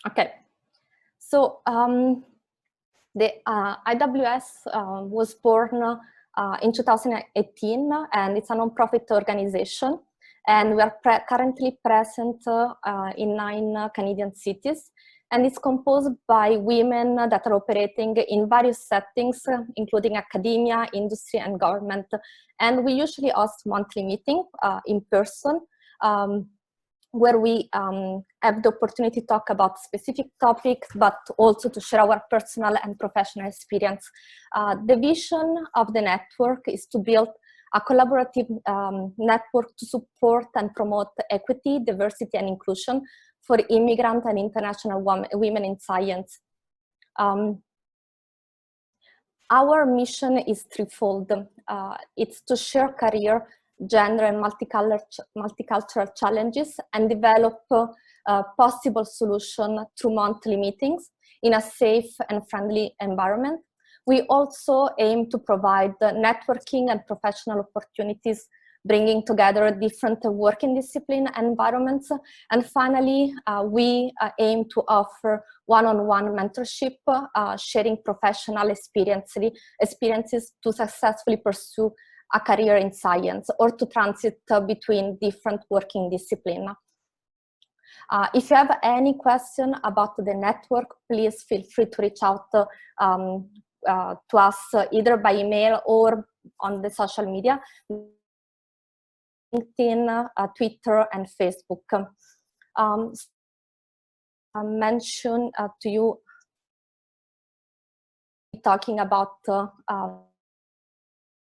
Okay, so the IWS was born in 2018, and it's a nonprofit organization. And we are currently present in 9 Canadian cities. And it's composed by women that are operating in various settings, including academia, industry, and government. And we usually host monthly meetings in person, where we have the opportunity to talk about specific topics, but also to share our personal and professional experience. The vision of the network is to build a collaborative network to support and promote equity, diversity, and inclusion for immigrant and international women in science. Our mission is threefold. It's to share career, gender, and multicultural challenges and develop possible solutions through monthly meetings in a safe and friendly environment. We also aim to provide networking and professional opportunities, bringing together different working discipline environments. And finally, we aim to offer one-on-one mentorship, sharing professional experiences to successfully pursue a career in science or to transit between different working disciplines. If you have any question about the network, please feel free to reach out to us either by email or on the social media, LinkedIn, Twitter, and Facebook. I mentioned to you talking about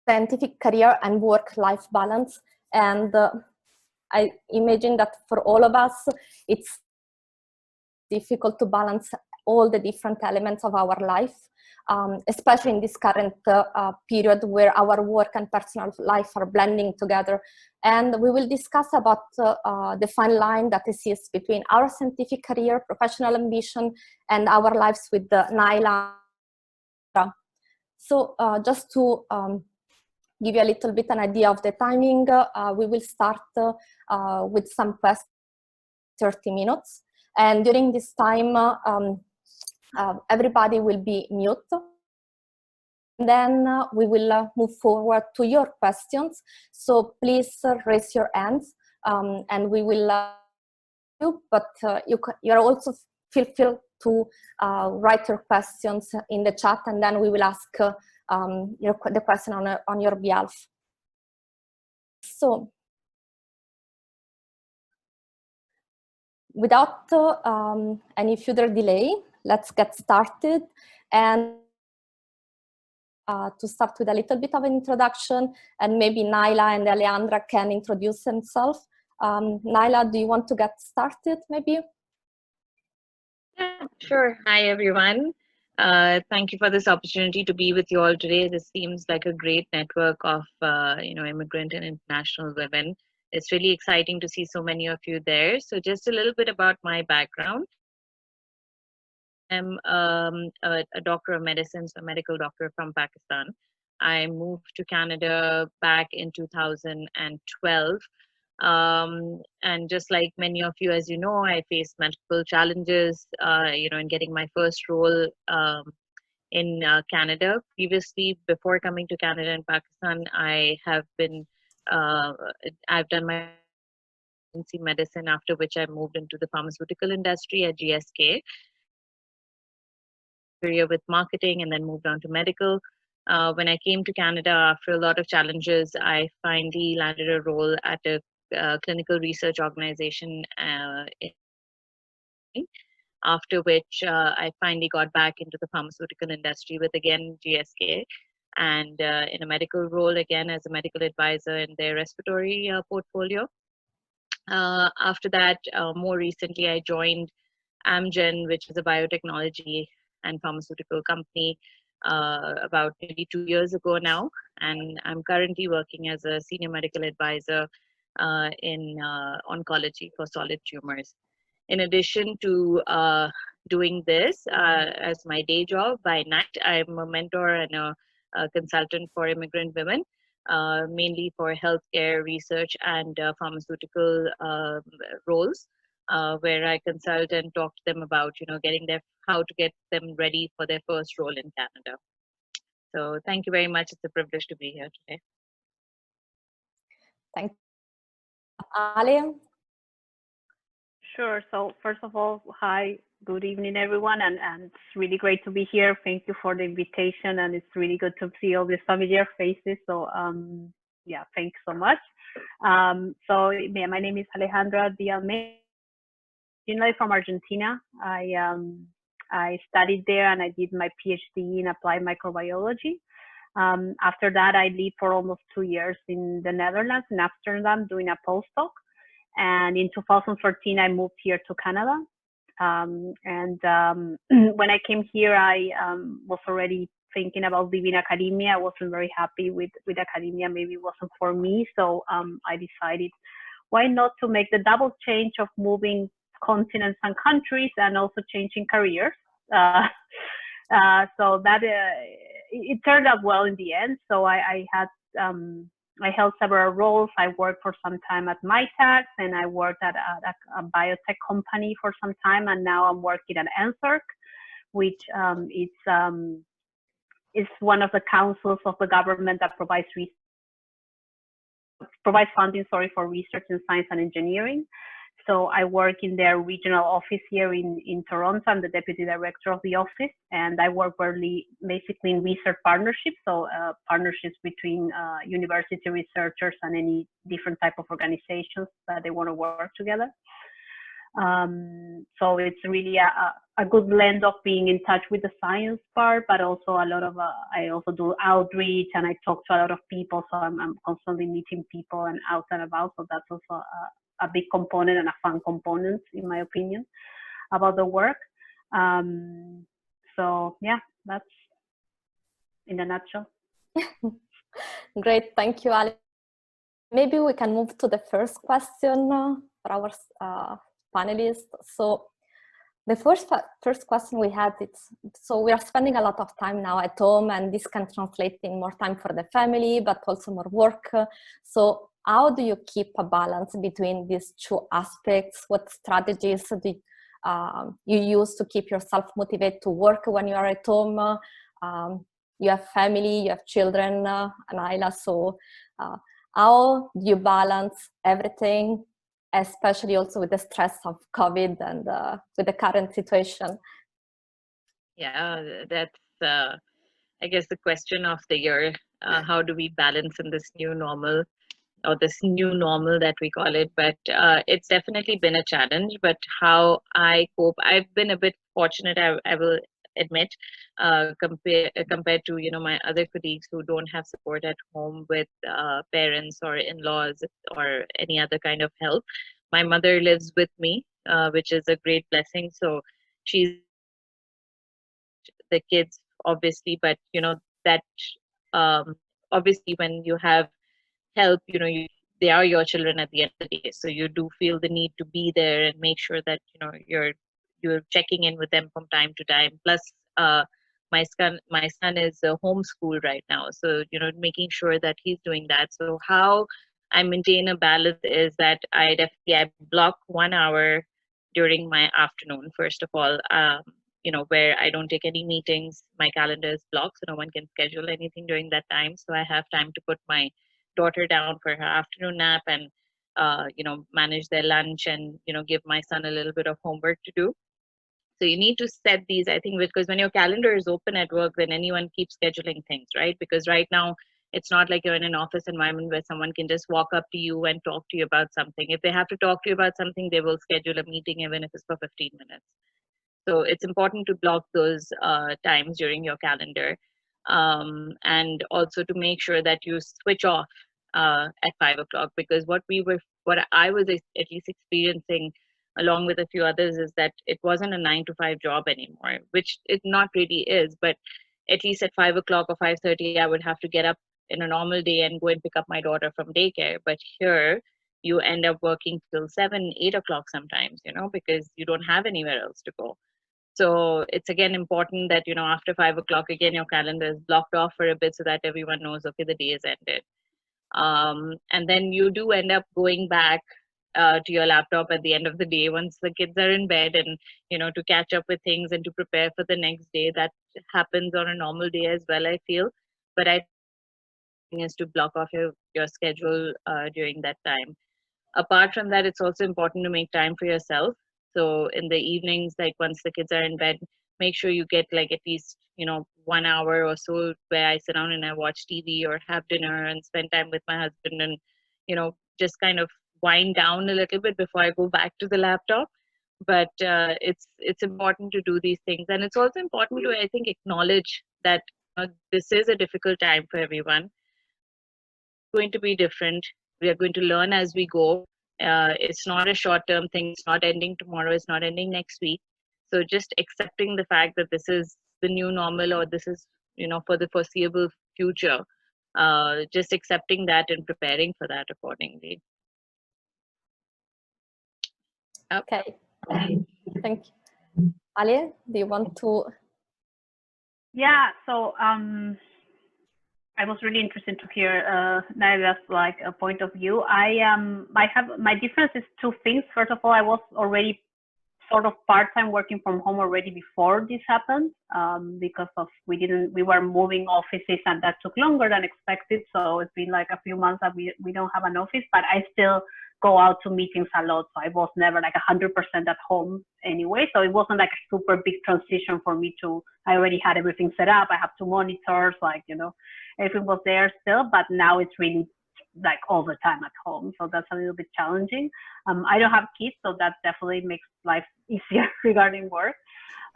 scientific career and work-life balance, and I imagine that for all of us, it's difficult to balance all the different elements of our life, especially in this current period where our work and personal life are blending together. And we will discuss about the fine line that exists between our scientific career, professional ambition, and our lives with Naila. So just to give you a little bit an idea of the timing, we will start with some questions, 30 minutes. And during this time, everybody will be mute. Then we will move forward to your questions. So please raise your hands, and we will you. But you're also feel free to write your questions in the chat, and then we will ask the question on your behalf. So, without any further delay, let's get started. And to start with a little bit of an introduction, and maybe Naila and Alejandra can introduce themselves. Naila, do you want to get started, maybe? Yeah, sure. Hi, everyone. Thank you for this opportunity to be with you all today. This seems like a great network of, immigrant and international women. It's really exciting to see so many of you there. So just a little bit about my background. I'm a doctor of medicine, so a medical doctor from Pakistan. I moved to Canada back in 2012. And just like many of you, as you know, I faced multiple challenges, in getting my first role in Canada. Previously, before coming to Canada and Pakistan, I've done my medicine, after which I moved into the pharmaceutical industry at GSK. Career with marketing, and then moved on to medical. When I came to Canada, after a lot of challenges, I finally landed a role at a clinical research organization, after which I finally got back into the pharmaceutical industry with, again, GSK, and in a medical role, again, as a medical advisor in their respiratory portfolio. After that, more recently, I joined Amgen, which is a biotechnology and pharmaceutical company, about maybe 2 years ago now, and I'm currently working as a senior medical advisor in oncology for solid tumors. In addition to doing this as my day job, by night, I'm a mentor and a consultant for immigrant women, mainly for healthcare research and pharmaceutical roles. where I consult and talk to them about, getting how to get them ready for their first role in Canada. So thank you very much. It's a privilege to be here today. Thank you. Ali? Sure. So first of all, hi, good evening, everyone, and it's really great to be here. Thank you for the invitation, and it's really good to see all these familiar faces. So yeah, thanks so much. So yeah, my name is Alejandra Dialme, originally from Argentina. I studied there and I did my PhD in applied microbiology. After that, I lived for almost 2 years in the Netherlands, in Amsterdam, doing a postdoc. And in 2014, I moved here to Canada. When I came here, I was already thinking about leaving academia. I wasn't very happy with academia. Maybe it wasn't for me. So I decided, why not to make the double change of moving continents and countries and also changing careers. So that it turned out well in the end. So I held several roles. I worked for some time at MyTax, and I worked at a biotech company for some time, and now I'm working at NSERC, which is one of the councils of the government that provides funding, for research in science and engineering. So I work in their regional office here in Toronto. I'm the deputy director of the office, and I work basically in research partnerships, so partnerships between university researchers and any different type of organizations that they want to work together. So it's really a good blend of being in touch with the science part, but also a lot of, I also do outreach and I talk to a lot of people. So I'm constantly meeting people and out and about. So that's also a big component and a fun component, in my opinion, about the work. So yeah, that's in a nutshell. Great, thank you, Ali. Maybe we can move to the first question for our panelists. So the first question we had, so we are spending a lot of time now at home, and this can translate in more time for the family, but also more work. So how do you keep a balance between these two aspects? What strategies do you use to keep yourself motivated to work when you are at home? You have family, you have children, Anaila. So how do you balance everything, especially also with the stress of COVID and with the current situation? Yeah, that's, I guess, the question of the year. How do we balance in this new normal, or this new normal that we call it? But it's definitely been a challenge. But how I cope, I've been a bit fortunate, I will admit, compared to my other colleagues who don't have support at home with parents or in-laws or any other kind of help. My mother lives with me, which is a great blessing. So she's the kids, obviously, but that obviously when you have help, they are your children at the end of the day. So you do feel the need to be there and make sure that you're checking in with them from time to time. Plus, my son is homeschooled right now, so making sure that he's doing that. So how I maintain a balance is that I block 1 hour during my afternoon, first of all, where I don't take any meetings. My calendar is blocked, so no one can schedule anything during that time. So I have time to put my daughter down for her afternoon nap and manage their lunch and give my son a little bit of homework to do. So you need to set these, I think, because when your calendar is open at work, then anyone keeps scheduling things, right? Because right now it's not like you're in an office environment where someone can just walk up to you and talk to you about something. If they have to talk to you about something, they will schedule a meeting even if it's for 15 minutes. So it's important to block those times during your calendar, and also to make sure that you switch off at 5 o'clock. Because what I was at least experiencing, along with a few others, is that it wasn't a 9 to 5 job anymore, which it not really is. But at least at 5 o'clock or 5:30, I would have to get up in a normal day and go and pick up my daughter from daycare. But here, you end up working till 7, 8 o'clock sometimes, because you don't have anywhere else to go. So it's again important that, after 5 o'clock, again, your calendar is blocked off for a bit so that everyone knows, okay, the day is ended. And then you do end up going back to your laptop at the end of the day once the kids are in bed, and to catch up with things and to prepare for the next day. That happens on a normal day as well, I feel. But I think is to block off your schedule during that time. Apart from that, it's also important to make time for yourself. So in the evenings, like once the kids are in bed, make sure you get like at least 1 hour or so where I sit down and I watch TV or have dinner and spend time with my husband, and just kind of wind down a little bit before I go back to the laptop. But it's important to do these things, and it's also important to, I think, acknowledge that this is a difficult time for everyone. It's going to be different. We are going to learn as we go. It's not a short-term thing. It's not ending tomorrow. It's not ending next week. So just accepting the fact that this is the new normal, or this is for the foreseeable future. Just accepting that and preparing for that accordingly. Okay, thank you. Ali, do you want to? Yeah, so I was really interested to hear Naila's like a point of view. I have my difference is two things. First of all, I was already sort of part-time working from home already before this happened, because of we were moving offices, and that took longer than expected. So it's been like a few months that we don't have an office, but I still go out to meetings a lot. So I was never like 100% at home anyway. So it wasn't like a super big transition for me I already had everything set up. I have two monitors, like, everything was there still, but now it's really like all the time at home. So that's a little bit challenging. I don't have kids, so that definitely makes life easier regarding work.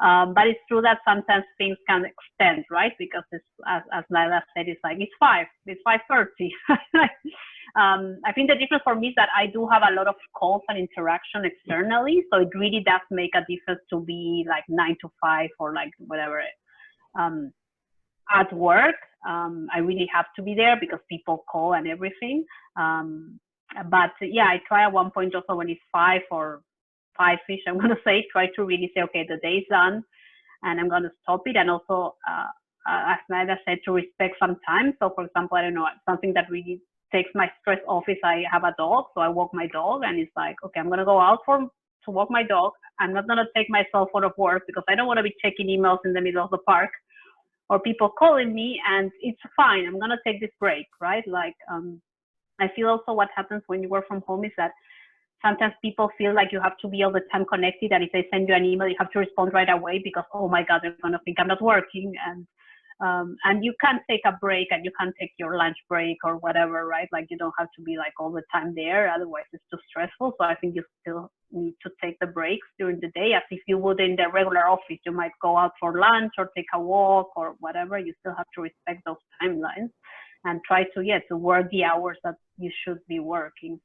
But it's true that sometimes things can extend, right? Because it's, as Naila said, it's like, it's 5:30. I think the difference for me is that I do have a lot of calls and interaction externally. So it really does make a difference to be like 9 to 5 or like whatever, at work. I really have to be there because people call and everything. But yeah, I try at one point also when it's 5 or 5-ish, I'm going to say, try to really say, okay, the day's done and I'm going to stop it. And also, as Naida said, to respect some time. So for example, I don't know, something that really takes my stress off is I have a dog. So I walk my dog, and it's like, okay, I'm going to go out to walk my dog. I'm not going to take myself out of work because I don't want to be checking emails in the middle of the park or people calling me, and it's fine. I'm going to take this break, right? Like, I feel also what happens when you work from home is that sometimes people feel like you have to be all the time connected, and if they send you an email, you have to respond right away because, oh my God, they're going to think I'm not working. And you can't take a break, and you can't take your lunch break or whatever, right? Like, you don't have to be like all the time there. Otherwise, it's too stressful. So I think you still need to take the breaks during the day as if you would in the regular office. You might go out for lunch or take a walk or whatever. You still have to respect those timelines and try to work the hours that you should be working.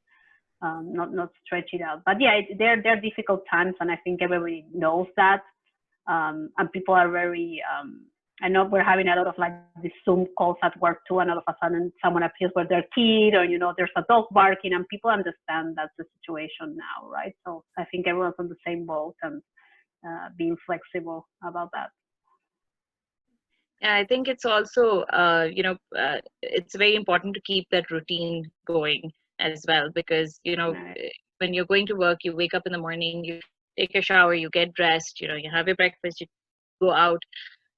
Not stretch it out. But yeah, they're difficult times, and I think everybody knows that. And people are very, I know we're having a lot of like these Zoom calls at work too, and all of a sudden someone appears with their kid, or there's a dog barking, and people understand that's the situation now, right? So I think everyone's on the same boat, and being flexible about that. Yeah, I think it's also, it's very important to keep that routine going as well, because, Right. when you're going to work, you wake up in the morning, you take a shower, you get dressed, you have your breakfast, you go out,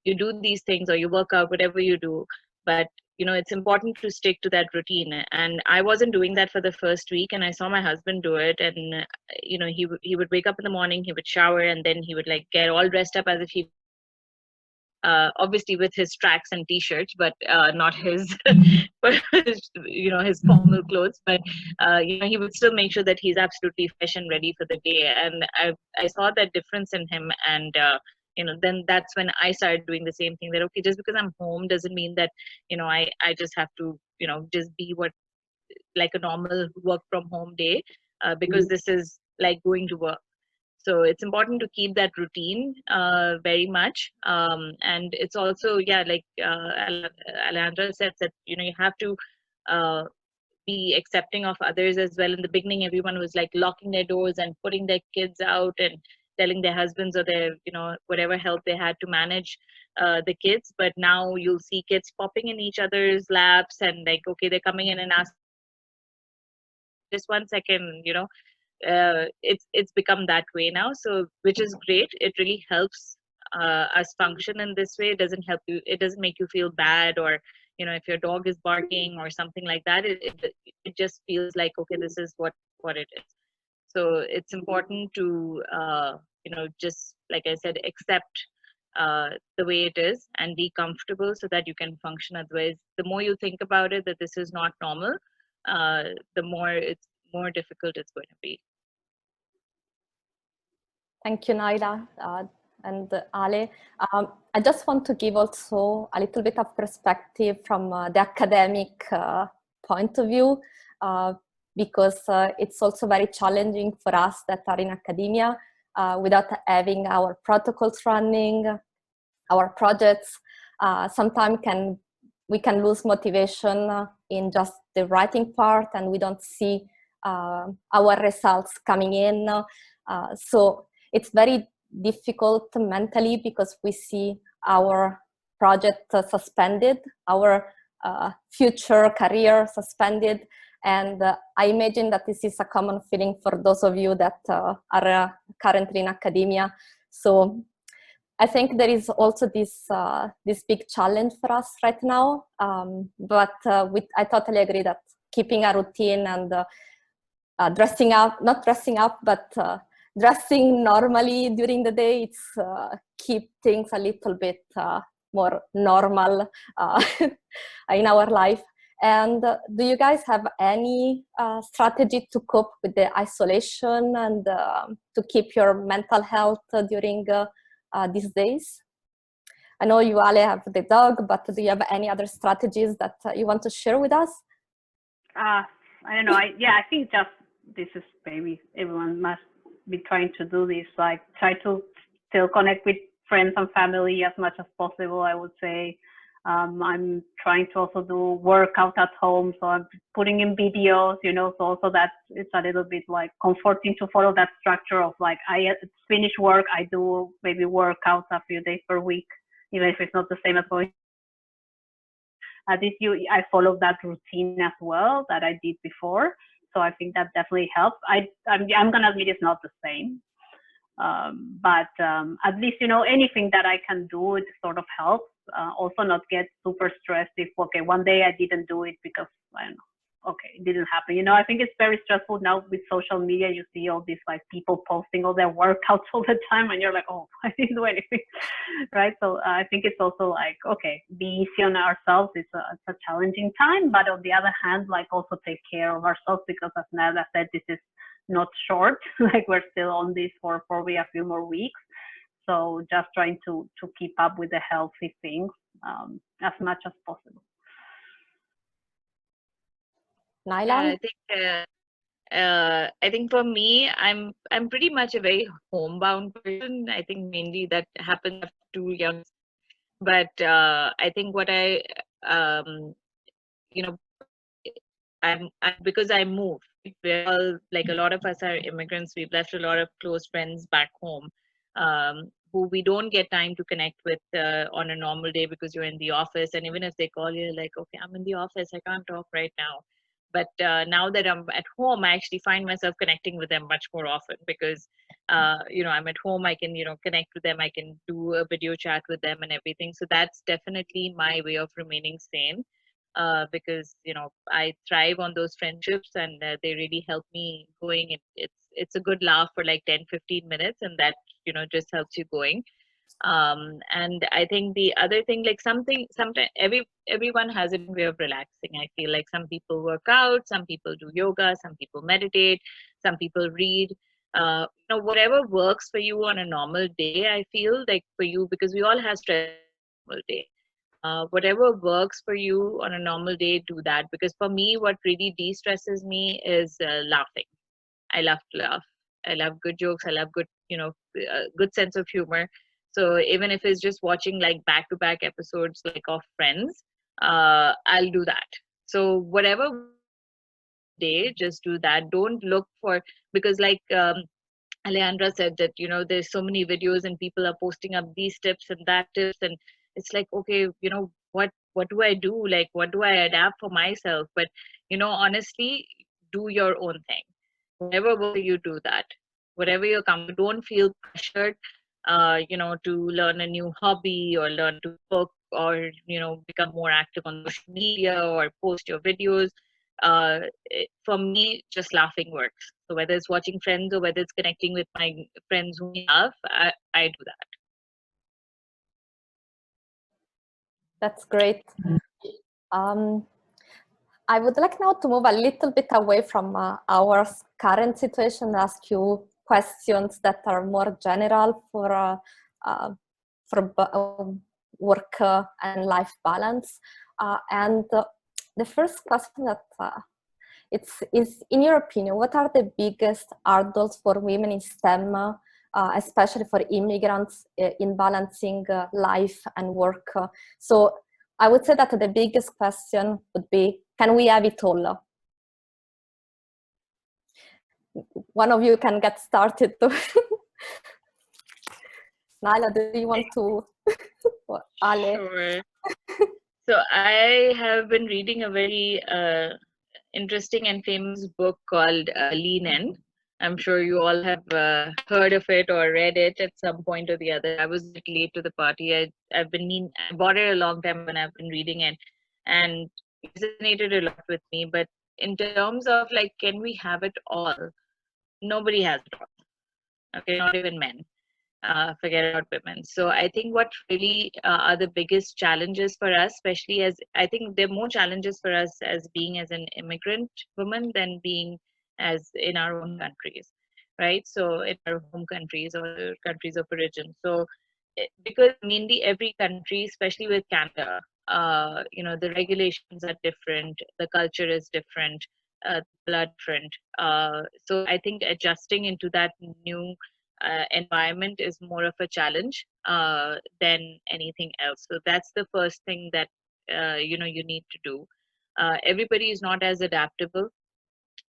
you do these things, or you work out, whatever you do. But, it's important to stick to that routine. And I wasn't doing that for the first week, and I saw my husband do it. And, he would wake up in the morning, he would shower, and then he would like get all dressed up as if he obviously with his tracks and t-shirts, but not his, his formal clothes. But he would still make sure that he's absolutely fresh and ready for the day. And I saw that difference in him, and then that's when I started doing the same thing. That okay, just because I'm home doesn't mean that I just have to just be like a normal work from home day, because this is like going to work. So it's important to keep that routine very much. And it's also, like Alejandra said, that, you have to be accepting of others as well. In the beginning, everyone was like locking their doors and putting their kids out and telling their husbands or their, whatever help they had to manage the kids. But now you'll see kids popping in each other's laps and like, okay, they're coming in and asking, just 1 second, it's become that way now. So which is great. It really helps us function in this way. It doesn't help you. It doesn't make you feel bad, or if your dog is barking or something like that. It just feels like, okay, this is what it is. So it's important to just like I said, accept the way it is and be comfortable so that you can function. Otherwise, the more you think about it that this is not normal, the more difficult it's going to be. Thank you, Naila and Ale. I just want to give also a little bit of perspective from the academic point of view, because it's also very challenging for us that are in academia without having our protocols running, our projects. Sometimes we can lose motivation in just the writing part, and we don't see our results coming in. So it's very difficult mentally because we see our project suspended, our future career suspended. And I imagine that this is a common feeling for those of you that are currently in academia. So I think there is also this big challenge for us right now. But I totally agree that keeping a routine and dressing up, not dressing up, but dressing normally during the day, it's keep things a little bit more normal in our life. And do you guys have any strategy to cope with the isolation and to keep your mental health during these days? I know you, Ale, have the dog, but do you have any other strategies that you want to share with us? I don't know. I think just this is maybe everyone must be trying to do this, like try to still connect with friends and family as much as possible, I would say. I'm trying to also do workout at home, so I'm putting in videos, so also that it's a little bit like comforting to follow that structure of like, I finish work, I do maybe workouts a few days per week, even if it's not the same as going. At least I follow that routine as well that I did before. So I think that definitely helps. I'm gonna admit it's not the same, but at least anything that I can do, it sort of helps. Also, not get super stressed if one day I didn't do it because I don't know, it didn't happen. I think it's very stressful now with social media. You see all these like people posting all their workouts all the time, and you're like, oh, I didn't do anything, right? So I think it's also like, be easy on ourselves. It's a challenging time, but on the other hand, like also take care of ourselves, because as Nada said, this is not short. Like we're still on this for probably a few more weeks. So just trying to keep up with the healthy things as much as possible. Naila? I think for me, I'm pretty much a very homebound person. I think mainly that happens after 2 young. But I think what I'm because I moved. We're all, like a lot of us are immigrants. We've left a lot of close friends back home, who we don't get time to connect with on a normal day because you're in the office. And even if they call you, like, okay, I'm in the office, I can't talk right now. But now that I'm at home, I actually find myself connecting with them much more often because, I'm at home, I can, connect with them, I can do a video chat with them and everything. So that's definitely my way of remaining sane. Because I thrive on those friendships, and they really help me going. It's a good laugh for like 10-15 minutes, and that just helps you going. And I think the other thing, like sometimes everyone has a way of relaxing. I feel like some people work out, some people do yoga, some people meditate, some people read. Whatever works for you on a normal day, I feel like for you, because we all have stress on a normal day. Whatever works for you on a normal day, do that. Because for me, what really de-stresses me is laughing. I love to laugh. I love good jokes. I love good, good sense of humor. So even if it's just watching like back-to-back episodes like of Friends, I'll do that. So whatever day, just do that. Don't look for, because like Alejandra said that, there's so many videos and people are posting up these tips and that tips, and it's like, okay, what do I do? Like, what do I adapt for myself? But, honestly, do your own thing. whatever work you do that, whatever you're comfortable, don't feel pressured, to learn a new hobby or learn to cook or, become more active on social media or post your videos. For me, just laughing works. So whether it's watching Friends or whether it's connecting with my friends whom I love, I do that. That's great. I would like now to move a little bit away from our current situation and ask you questions that are more general for work and life balance. The first question that is, in your opinion, what are the biggest hurdles for women in STEM, especially for immigrants, in balancing life and work? So I would say that the biggest question would be, can we have it all? One of you can get started. Naila, do you want to? Ale? Sure. So I have been reading a very interesting and famous book called Lean In. I'm sure you all have heard of it or read it at some point or the other. I was a bit late to the party. I bought it a long time when I've been reading it, and it resonated a lot with me. But in terms of like, can we have it all? Nobody has it all. Okay, not even men. Forget about women. So I think what really are the biggest challenges for us, especially as I think there are more challenges for us as being as an immigrant woman than being as in our own countries, right? So in our home countries or countries of origin. So because mainly every country, especially with Canada, the regulations are different, the culture is different, people are different. So I think adjusting into that new environment is more of a challenge than anything else. So that's the first thing that you need to do. Everybody is not as adaptable,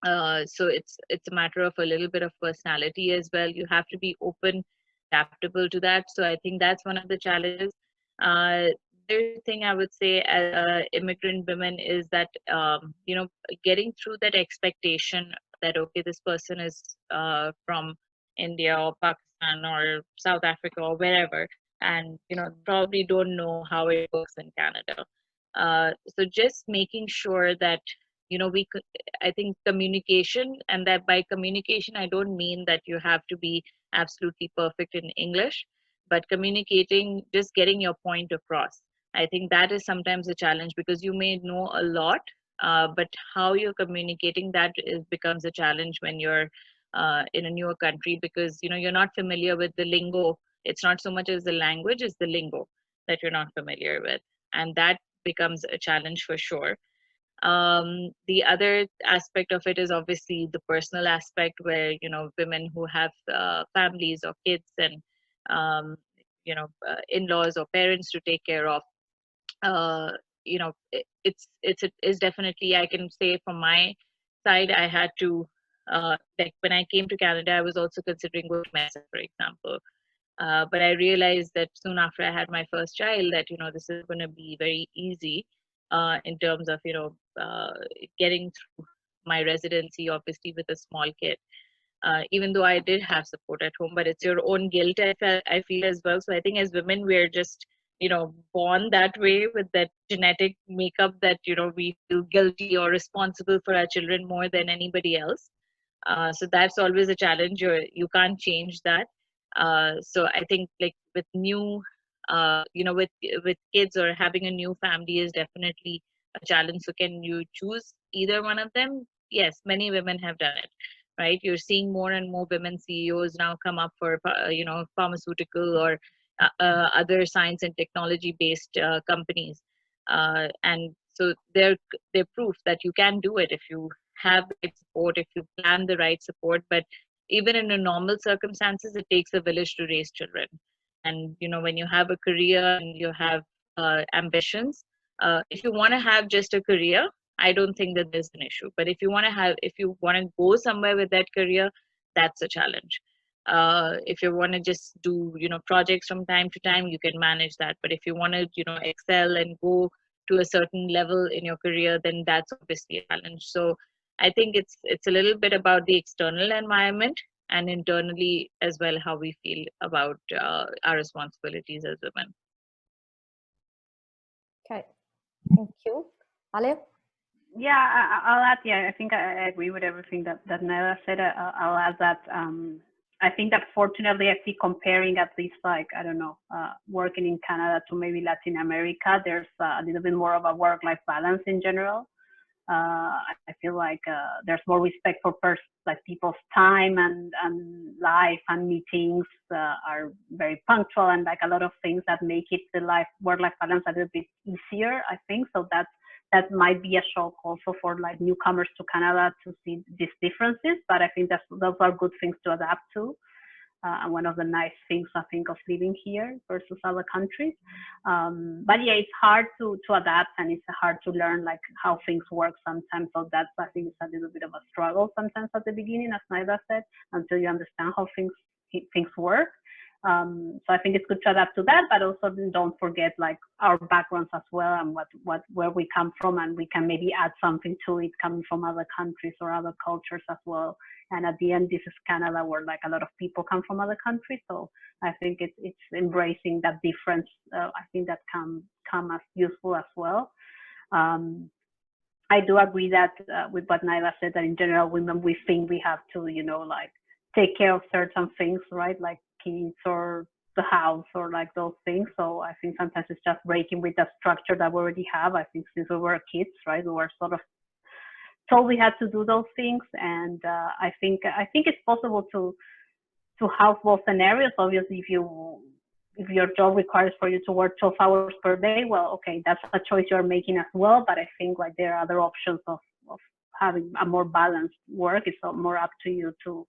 so it's a matter of a little bit of personality as well. You have to be open, adaptable to that. So I think that's one of the challenges. Uh, the thing I would say as immigrant women is that getting through that expectation that okay, this person is from India or Pakistan or South Africa or wherever, and probably don't know how it works in Canada. So just making sure that we could, I think communication, and that by communication I don't mean that you have to be absolutely perfect in English, but communicating, just getting your point across. I think that is sometimes a challenge because you may know a lot, but how you're communicating that becomes a challenge when you're in a newer country, because you're not familiar with the lingo. It's not so much as the language, it's the lingo that you're not familiar with, and that becomes a challenge for sure. The other aspect of it is obviously the personal aspect, where women who have families or kids and in-laws or parents to take care of. It's definitely, I can say from my side, I had to like when I came to Canada, I was also considering going to Mesa, for example. But I realized that soon after I had my first child that this is going to be very easy in terms of getting through my residency, obviously with a small kid. Even though I did have support at home, but it's your own guilt, I feel as well. So I think as women, we're just born that way with that genetic makeup that we feel guilty or responsible for our children more than anybody else. So that's always a challenge. You can't change that. So I think like with new, with kids or having a new family is definitely a challenge. So can you choose either one of them? Yes, many women have done it, right? You're seeing more and more women CEOs now come up for, pharmaceutical or other science and technology based companies. And so they're proof that you can do it if you have the right support, if you plan the right support. But even in a normal circumstances, it takes a village to raise children. And when you have a career and you have ambitions, if you want to have just a career, I don't think that there's an issue. But if you want to go somewhere with that career, that's a challenge. If you want to just do projects from time to time, you can manage that. But if you want to excel and go to a certain level in your career, then that's obviously a challenge. So I think it's a little bit about the external environment and internally as well, how we feel about our responsibilities as women. Okay, thank you. Ale? Yeah, I'll add. Yeah, I think I agree with everything that Nela said. I'll add that I think that fortunately, I see comparing at least like I don't know, working in Canada to maybe Latin America, there's a little bit more of a work-life balance in general. I feel like there's more respect for like people's time and life, and meetings are very punctual, and like a lot of things that make it the work-life balance a little bit easier, I think. So that might be a shock also for like newcomers to Canada to see these differences, but I think those are good things to adapt to. And one of the nice things I think of living here versus other countries. But yeah, it's hard to adapt, and it's hard to learn like how things work sometimes. So that's, I think, it's a little bit of a struggle sometimes at the beginning, as Naida said, until you understand how things work. So I think it's good to adapt to that, but also don't forget like our backgrounds as well, and where we come from, and we can maybe add something to it coming from other countries or other cultures as well. And at the end, this is Canada, where like a lot of people come from other countries. So I think it's embracing that difference. I think that can come as useful as well. I do agree that with what Naila said, that in general, women, we think we have to, like take care of certain things, right? Like kids or the house or like those things. So I think sometimes it's just breaking with the structure that we already have. I think since we were kids, right, we were sort of told we had to do those things. And I think it's possible to have both scenarios. Obviously, if your job requires for you to work 12 hours per day, well, okay, that's a choice you're making as well. But I think like there are other options of having a more balanced work. It's more up to you to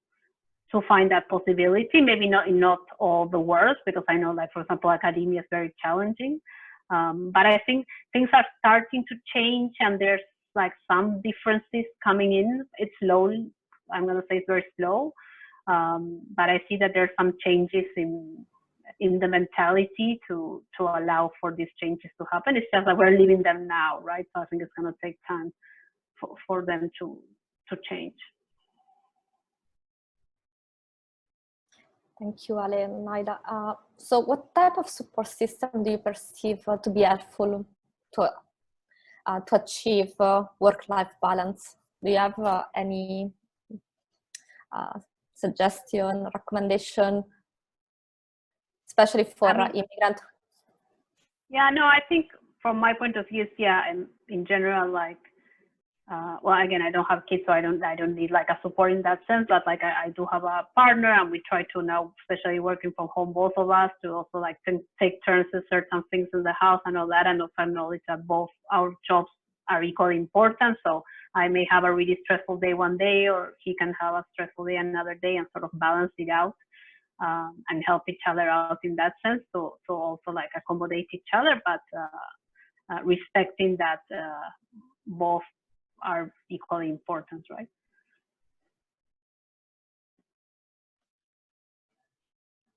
find that possibility. Maybe not all the work, because I know, like, for example, academia is very challenging. But I think things are starting to change, and there's like some differences coming in. It's slow. I'm going to say it's very slow. But I see that there's some changes in the mentality to allow for these changes to happen. It's just that we're living them now, right? So I think it's going to take time for them to change. Thank you, Ale and Naida. So what type of support system do you perceive to be helpful to achieve work-life balance? Do you have any suggestion, recommendation, especially for immigrant? Yeah, no, I think from my point of view, yeah, and in general, like, well, again, I don't have kids, so I don't need like a support in that sense. But like, I do have a partner, and we try to now, especially working from home, both of us, to also like take turns in certain things in the house and all that, and also acknowledge that both our jobs are equally important. So I may have a really stressful day one day, or he can have a stressful day another day, and sort of balance it out. And help each other out in that sense, to also like accommodate each other, but respecting that both are equally important, right?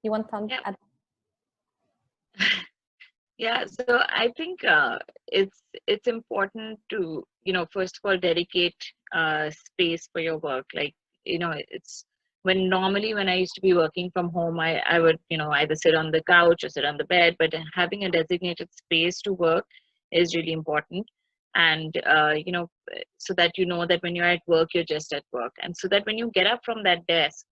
You want to add? Yeah, so I think it's important to, first of all, dedicate space for your work. Like, it's when I used to be working from home, I would, either sit on the couch or sit on the bed, but having a designated space to work is really important. And, so that that when you're at work, you're just at work. And so that when you get up from that desk,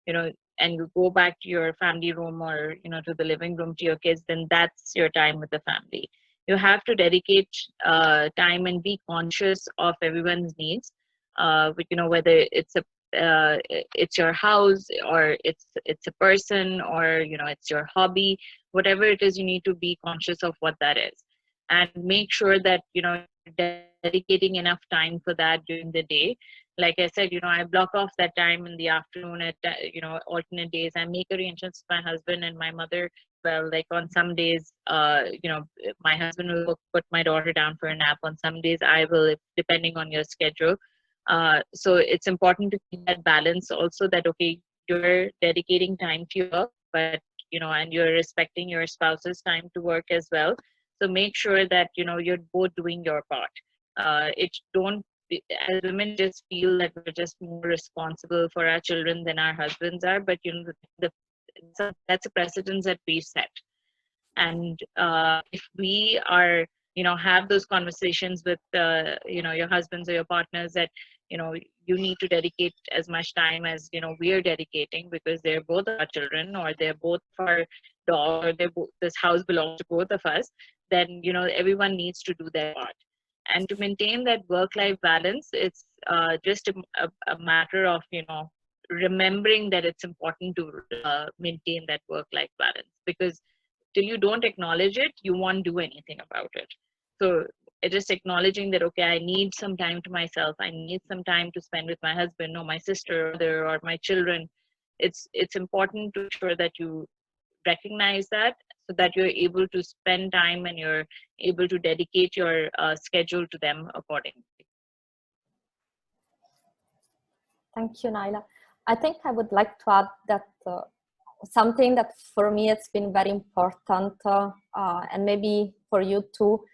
and you go back to your family room, or to the living room, to your kids, then that's your time with the family. You have to dedicate time and be conscious of everyone's needs, whether it's your house, or it's a person, or it's your hobby. Whatever it is, you need to be conscious of what that is, and make sure that dedicating enough time for that during the day. Like I said, I block off that time in the afternoon at, alternate days. I make arrangements with my husband and my mother. Well, like on some days, my husband will put my daughter down for a nap. On some days I will, depending on your schedule. So it's important to keep that balance also, that, okay, you're dedicating time to your work, but, and you're respecting your spouse's time to work as well. So make sure that, you're both doing your part. as women just feel that we're just more responsible for our children than our husbands are, but that's a precedence that we've set. And if we are, have those conversations with, your husbands or your partners that, you need to dedicate as much time as, we are dedicating, because they're both our children, or they're both our dog, or this house belongs to both of us, then, everyone needs to do their part. And to maintain that work-life balance, it's just a matter of, remembering that it's important to maintain that work-life balance, because till you don't acknowledge it, you won't do anything about it. So just acknowledging that, okay, I need some time to myself. I need some time to spend with my husband or my sister or my children. It's important to ensure that you recognize that, so that you're able to spend time and you're able to dedicate your schedule to them accordingly. Thank you, Naila. I think I would like to add that something that for me it's been very important, and maybe for you too,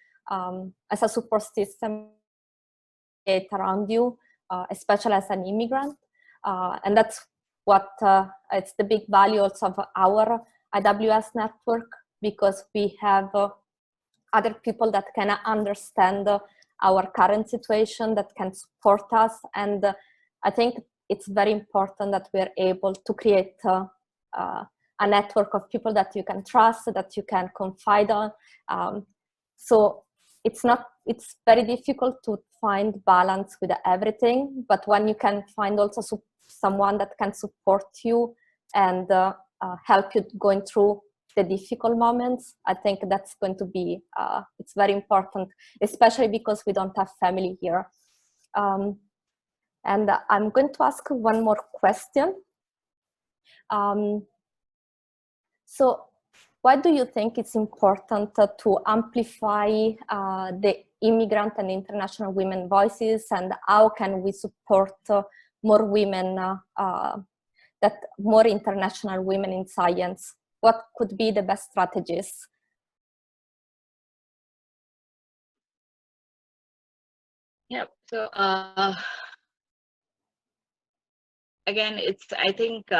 as a support system around you, especially as an immigrant. And that's what it's the big value also of our IWS network, because we have other people that can understand our current situation, that can support us. And I think it's very important that we're able to create a network of people that you can trust, that you can confide on. So it's very difficult to find balance with everything, but when you can find also someone that can support you and help you going through the difficult moments, I think that's going to be, it's very important, especially because we don't have family here. And I'm going to ask one more question. So why do you think it's important to amplify the immigrant and international women voices, and how can we support more women, more international women in science? What could be the best strategies? Yeah, so again, I think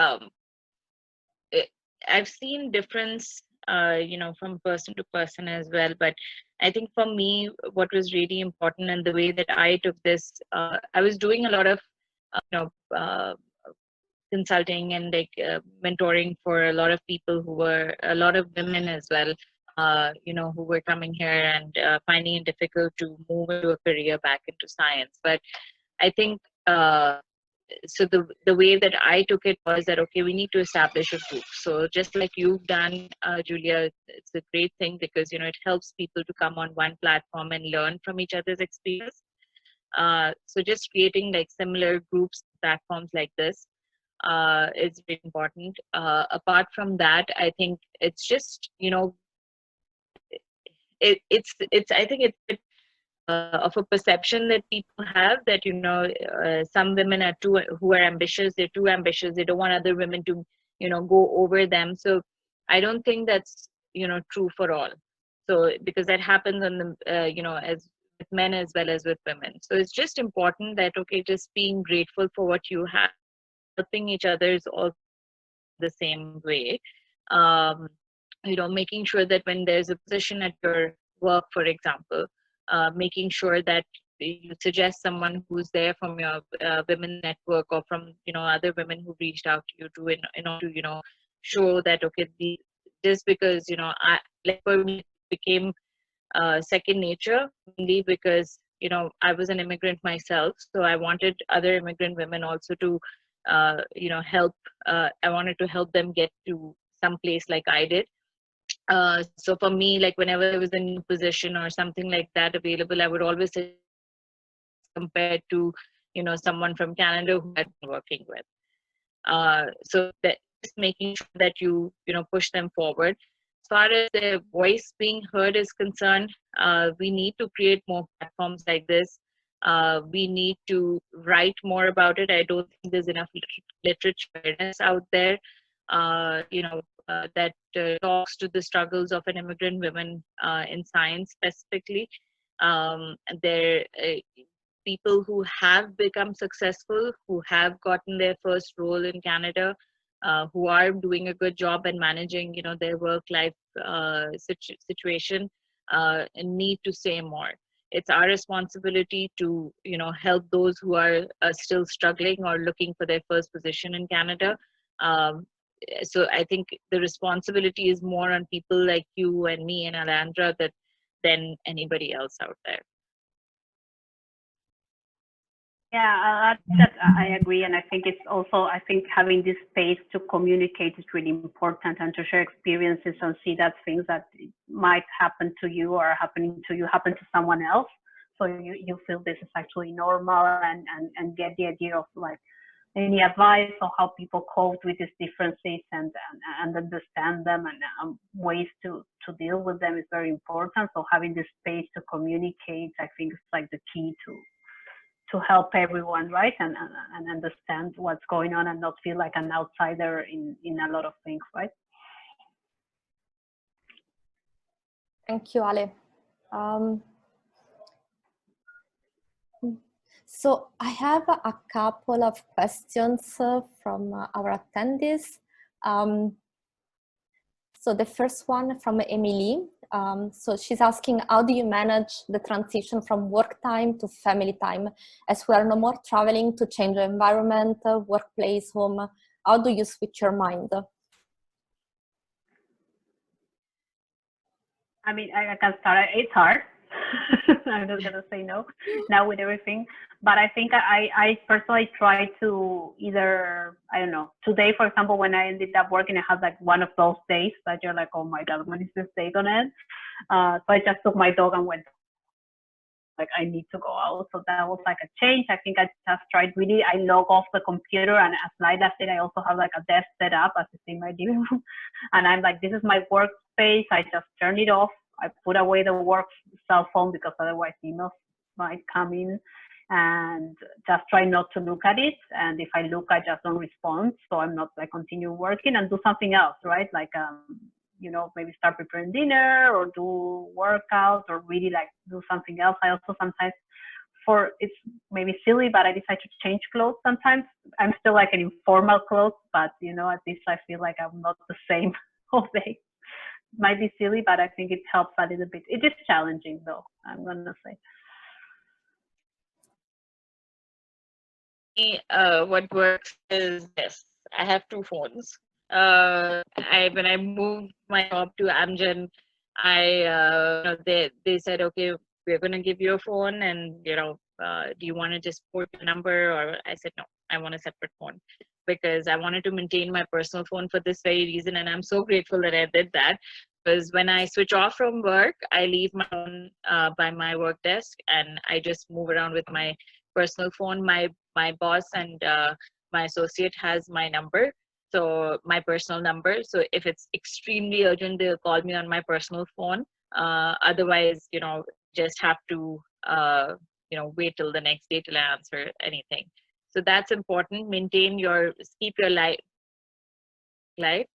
I've seen difference, from person to person as well. But I think for me, what was really important, and the way that I took this, I was doing a lot of, consulting and mentoring for a lot of people a lot of women as well, who were coming here and finding it difficult to move into a career back into science. But I think, so the way that I took it was that, okay, we need to establish a group. So just like you've done, Julia, it's a great thing, because, it helps people to come on one platform and learn from each other's experience. So just creating similar groups, platforms like this is very important. Apart from that, I think it's just, I think it's of a perception that people have that, some women are who are ambitious, they're too ambitious, they don't want other women to, go over them. So I don't think that's, true for all. So because that happens on the, as with men as well as with women. So it's just important that, okay, just being grateful for what you have, helping each other is all the same way. Making sure that when there's a position at your work, for example, making sure that you suggest someone who's there from your women network, or from, other women who reached out to you in order to, show that, okay, just because, for me, it became second nature, mainly because, I was an immigrant myself. So I wanted other immigrant women also to, help. I wanted to help them get to some place like I did. So for me, whenever there was a new position or something like that available, I would always say, compared to, someone from Canada who I'd been working with. So that just making sure that you push them forward. As far as their voice being heard is concerned, we need to create more platforms like this. We need to write more about it. I don't think there's enough literature out there, that talks to the struggles of an immigrant woman in science specifically. people who have become successful, who have gotten their first role in Canada, who are doing a good job and managing, their work-life situation, need to say more. It's our responsibility to, help those who are still struggling or looking for their first position in Canada. So I think the responsibility is more on people like you and me and Alejandra than anybody else out there. Yeah, I agree. And I think it's also, I think having this space to communicate is really important, and to share experiences and see that things that might happen to you or happening to you happen to someone else. So you feel this is actually normal, and get the idea of like any advice on how people cope with these differences and understand them, and ways to deal with them is very important. So having this space to communicate, I think, is like the key to help everyone, right? And understand what's going on and not feel like an outsider in a lot of things, right? Thank you, Ale. So I have a couple of questions from our attendees. So the first one from Emily. So she's asking, how do you manage the transition from work time to family time, as we are no more traveling to change the environment, workplace, home? How do you switch your mind? I mean, I can start. It's hard. I'm not gonna say no now with everything, but I think I personally try to either, I don't know, today, for example, when I ended up working, I had like one of those days that you're like, oh my God, when is this day gonna end? So I just took my dog and went, like, I need to go out. So that was like a change. I think I just tried really, I log off the computer, and as Laila said, I also have like a desk set up, as you see in my living room. And I'm like, this is my workspace. I just turn it off. I put away the work cell phone, because otherwise emails might come in, and just try not to look at it. And if I look, I just don't respond. So I'm not like continue working and do something else, right? Like, maybe start preparing dinner or do workouts or really like do something else. I also sometimes, it's maybe silly, but I decide to change clothes sometimes. I'm still like in informal clothes, but at least I feel like I'm not the same all day. Might be silly, but I think it helps a little bit. It is challenging though, I'm gonna say. What works is this. I have two phones. When I moved my job to Amgen, they said, okay, we're gonna give you a phone, and do you want to just port your number? Or I said no, I want a separate phone, because I wanted to maintain my personal phone for this very reason, and I'm so grateful that I did that. Because when I switch off from work, I leave my phone by my work desk, and I just move around with my personal phone. My boss and my associate has my number, so my personal number. So if it's extremely urgent, they'll call me on my personal phone. Otherwise, just have to wait till the next day till I answer anything. So that's important. Keep your life.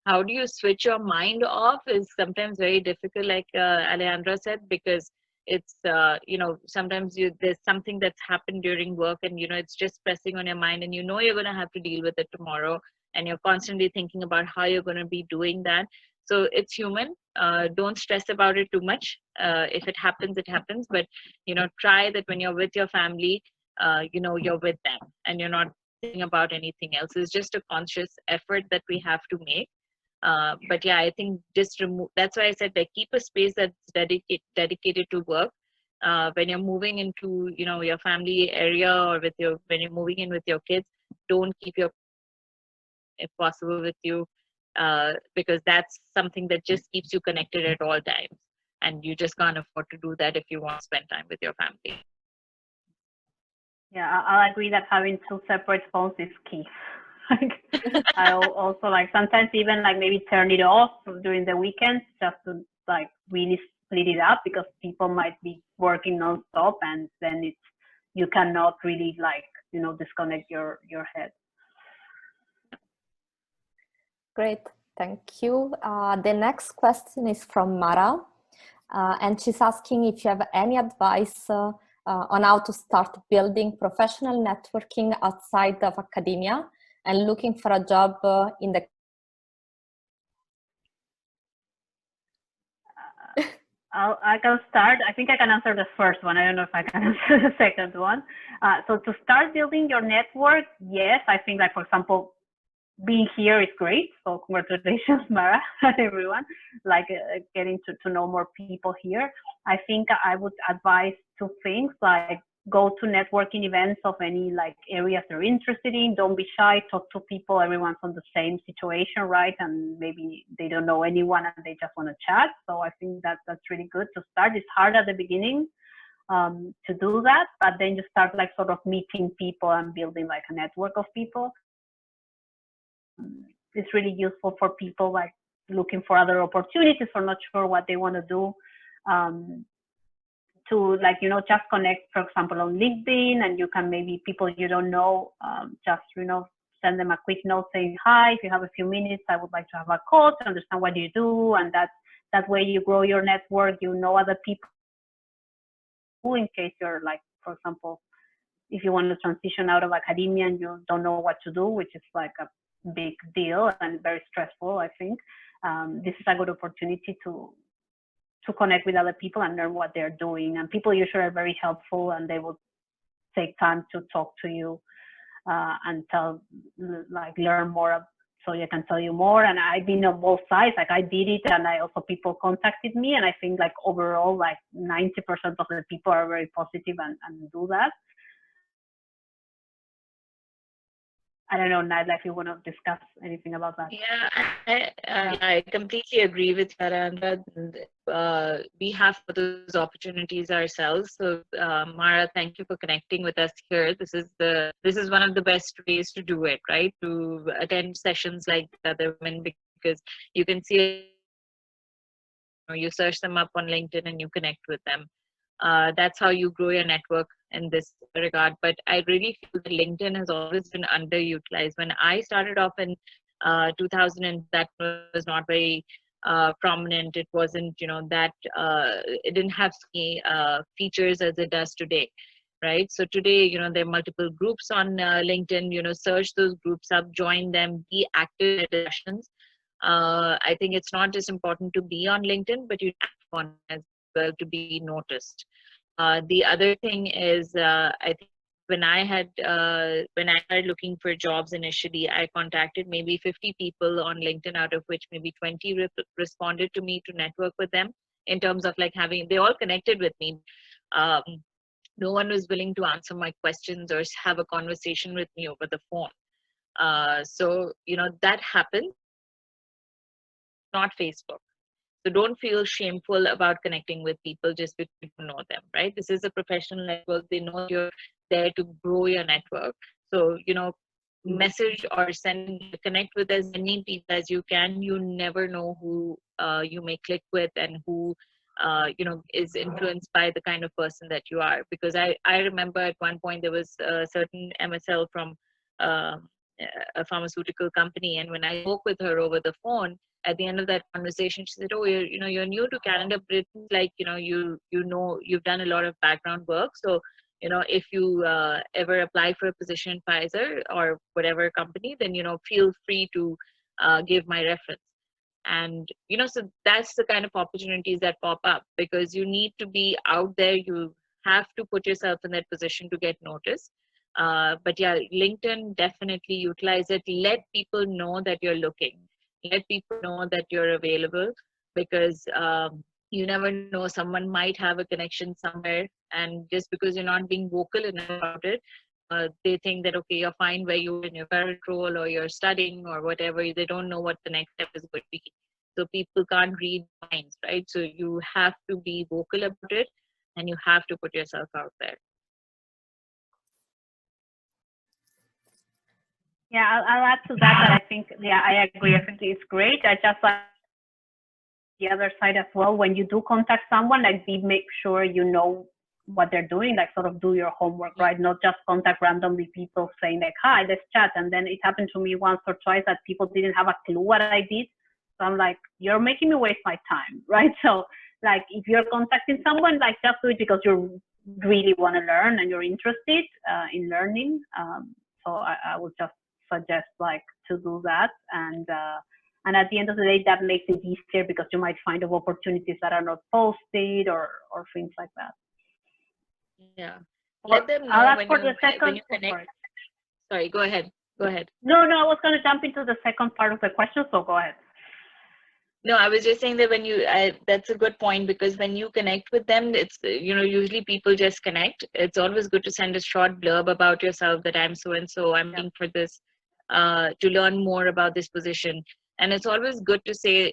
How do you switch your mind off is sometimes very difficult, like Alejandra said, because it's sometimes there's something that's happened during work, and it's just pressing on your mind, and you're going to have to deal with it tomorrow, and you're constantly thinking about how you're going to be doing that. So it's human. Don't stress about it too much. If it happens, it happens. But try that when you're with your family, you're with them, and you're not thinking about anything else. It's just a conscious effort that we have to make. But yeah, I think just remove. That's why I said, like, keep a space that's dedicated to work. When you're moving into your family area, or when you're moving in with your kids, don't keep your, if possible, with you, because that's something that just keeps you connected at all times, and you just can't afford to do that if you want to spend time with your family. Yeah, I'll agree that having two separate phones is key. I also like sometimes even like maybe turn it off during the weekends, just to like really split it up, because people might be working non-stop, and then you cannot really like disconnect your head. Great, thank you. The next question is from Mara, and she's asking if you have any advice on how to start building professional networking outside of academia and looking for a job in the I can start. I think I can answer the first one. I don't know if I can answer the second one. So to start building your network, yes, I think like, for example, being here is great. So congratulations, Mara, and everyone, like getting to know more people here. I think I would advise two things, like go to networking events of any like areas they're interested in. Don't be shy, talk to people. Everyone's on the same situation, right? And maybe they don't know anyone and they just want to chat. So I think that's really good to start. It's hard at the beginning to do that, but then you start like sort of meeting people and building like a network of people. It's really useful for people like looking for other opportunities or not sure what they want to do. To like, you know, just connect, for example, on LinkedIn, and you can maybe people you don't know, just, you know, send them a quick note saying, hi, if you have a few minutes, I would like to have a call to understand what you do. And that way you grow your network, you know other people in case you're like, for example, if you want to transition out of academia and you don't know what to do, which is like a big deal and very stressful, I think. This is a good opportunity to connect with other people and learn what they're doing. And people usually are very helpful and they will take time to talk to you and learn more so they can tell you more. And I've been on both sides, like I did it and I also people contacted me. And I think like overall, like 90% of the people are very positive and do that. I don't know, Naila, if you want to discuss anything about that. Yeah, I completely agree with Yaranda. We have those opportunities ourselves. So, Mara, thank you for connecting with us here. This is one of the best ways to do it, right? To attend sessions like other women, because you can see, you search them up on LinkedIn and you connect with them. That's how you grow your network in this regard. But I really feel that LinkedIn has always been underutilized. When I started off in 2000, that was not very prominent. It wasn't, you know, that it didn't have any features as it does today, right? So today, you know, there are multiple groups on LinkedIn. You know, search those groups up, join them, be active in discussions. I think it's not just important to be on LinkedIn, but you act on as well to be noticed. The other thing is, I think when I started looking for jobs initially, I contacted maybe 50 people on LinkedIn, out of which maybe 20 responded to me to network with them in terms of like they all connected with me. No one was willing to answer my questions or have a conversation with me over the phone. So, you know, that happens, not Facebook. So don't feel shameful about connecting with people just because you know them, right? This is a professional network. They know you're there to grow your network. So, you know, message or connect with as many people as you can. You never know who you may click with and who, you know, is influenced by the kind of person that you are. Because I remember at one point there was a certain MSL from a pharmaceutical company. And when I spoke with her over the phone, at the end of that conversation, she said, "Oh, you're new to Canada, but it's like, you know, you've done a lot of background work. So, you know, if you ever apply for a position in Pfizer or whatever company, then, you know, feel free to give my reference." And, you know, so that's the kind of opportunities that pop up, because you need to be out there. You have to put yourself in that position to get noticed. But yeah, LinkedIn, definitely utilize it. Let people know that you're looking. Let people know that you're available, because you never know, someone might have a connection somewhere, and just because you're not being vocal enough about it, they think that, okay, you're fine where you're in your current role or you're studying or whatever. They don't know what the next step is going to be. So people can't read minds, right? So you have to be vocal about it and you have to put yourself out there. Yeah, I'll add to that I think, yeah, I agree. I think it's great. I just like the other side as well. When you do contact someone, like make sure you know what they're doing, like sort of do your homework, right? Not just contact randomly people saying like, hi, let's chat. And then it happened to me once or twice that people didn't have a clue what I did. So I'm like, you're making me waste my time, right? So like if you're contacting someone, like just do it because you're really want to learn and you're interested in learning. So I would just suggest like to do that. And at the end of the day, that makes it easier because you might find opportunities that are not posted or things like that. Yeah. Let them know I'll when for you, the second, when you connect. Sorry, go ahead. Go ahead. No, I was going to jump into the second part of the question, so go ahead. No, I was just saying that when you, that's a good point, because when you connect with them, it's, usually people just connect. It's always good to send a short blurb about yourself that I'm so-and-so, I'm looking for this, to learn more about this position. And it's always good to say,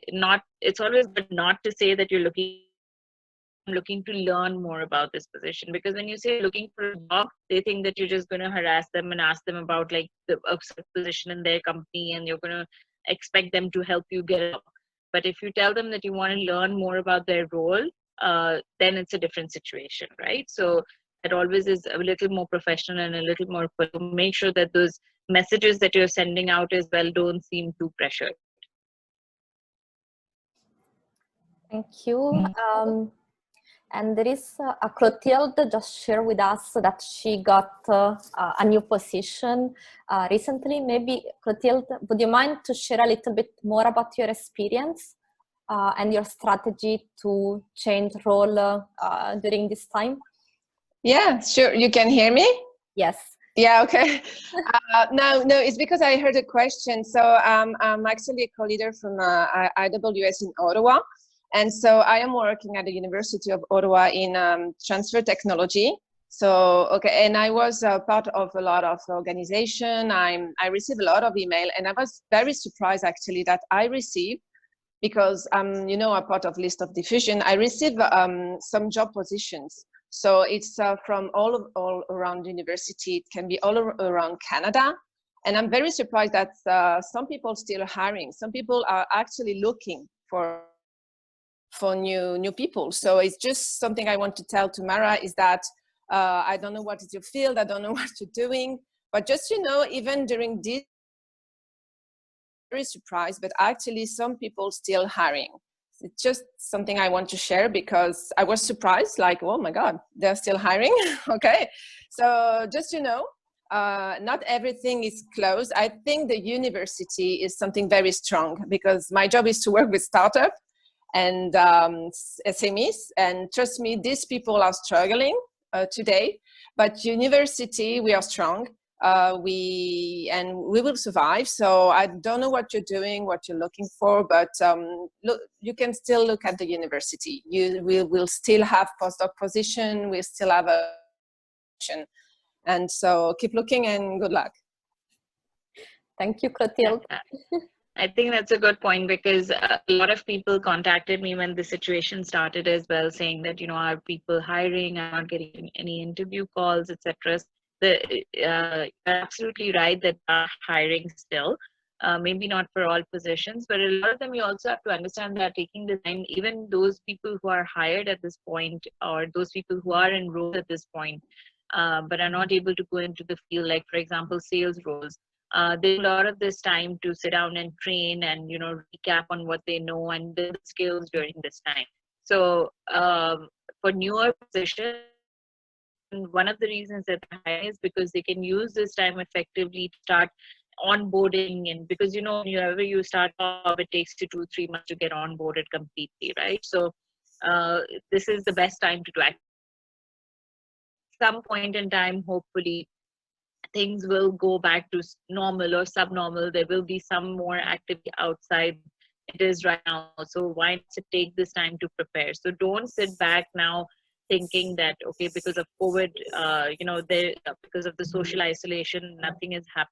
it's always good not to say that you're looking to learn more about this position, because when you say looking for a job, they think that you're just going to harass them and ask them about like the position in their company, and you're going to expect them to help you get it. But if you tell them that you want to learn more about their role, then it's a different situation, right? So it always is a little more professional and a little more, make sure that those messages that you're sending out as well don't seem too pressured. Thank you. And there is a Clotilde just shared with us that she got a new position recently. Maybe Clotilde, would you mind to share a little bit more about your experience and your strategy to change role during this time? Yeah, sure. You can hear me? Yes. Yeah, okay. No, it's because I heard a question. So I'm actually a co-leader from IWS in Ottawa. And so I am working at the University of Ottawa in transfer technology. So, okay, and I was part of a lot of organization. I received a lot of email, and I was very surprised actually that I received, because I'm, a part of list of diffusion, I received some job positions. So it's from all around the university. It can be all around Canada. And I'm very surprised that some people still are hiring. Some people are actually looking for new people. So it's just something I want to tell to Mara is that I don't know what is your field, I don't know what you're doing, but just, even during this, very surprised, but actually some people still hiring. It's just something I want to share because I was surprised, like, oh my God, they're still hiring. Okay. So just, not everything is closed. I think the university is something very strong because my job is to work with startups and SMEs, and trust me, these people are struggling today, but university, we are strong. We will survive. So I don't know what you're doing, what you're looking for, but look, you can still look at the university. We'll still have postdoc position. We still have a position, and so keep looking and good luck. Thank you, Clotilde. I think that's a good point, because a lot of people contacted me when the situation started as well, saying that, are people hiring? I'm not getting any interview calls, etc. You're absolutely right that hiring still, maybe not for all positions, but a lot of them you also have to understand that taking the time, even those people who are hired at this point, or those people who are enrolled at this point, but are not able to go into the field, like for example, sales roles. There's a lot of this time to sit down and train and, recap on what they know and build skills during this time. So for newer positions, one of the reasons that they're hiring is because they can use this time effectively to start onboarding, and because whenever you start off, it takes you 2-3 months to get onboarded completely, right? So this is the best time to do it. At some point in time, hopefully things will go back to normal or subnormal. There will be some more activity outside it is right now. So why not take this time to prepare? So don't sit back now thinking that, okay, because of COVID, because of the social isolation, nothing is happening.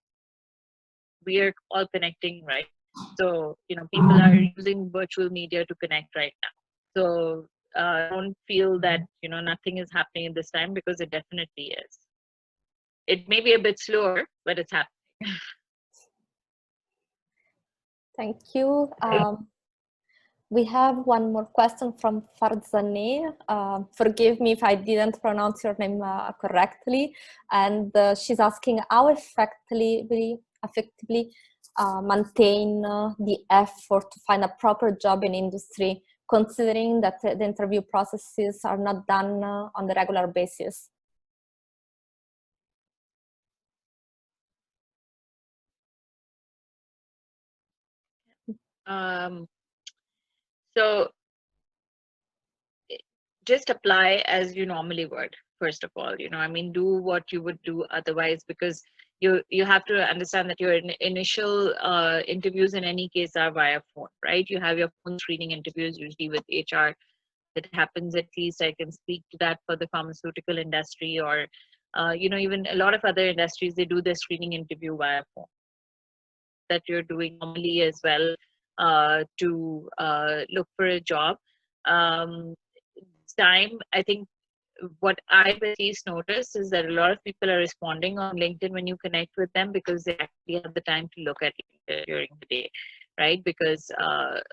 We are all connecting, right? So, people are using virtual media to connect right now. So don't feel that, nothing is happening at this time, because it definitely is. It may be a bit slower, but it's happening. Thank you. We have one more question from Farzaneh. Forgive me if I didn't pronounce your name correctly. And she's asking how effectively maintain the effort to find a proper job in industry considering that the interview processes are not done on the regular basis. So just apply as you normally would, first of all. I mean, do what you would do otherwise, because you have to understand that your initial interviews in any case are via phone, right? You have your phone screening interviews usually with HR. It happens, at least I can speak to that for the pharmaceutical industry, or even a lot of other industries, they do their screening interview via phone. That you're doing normally as well to look for a job. This time, I think what I've at least noticed is that a lot of people are responding on LinkedIn when you connect with them, because they actually have the time to look at LinkedIn during the day, right? Because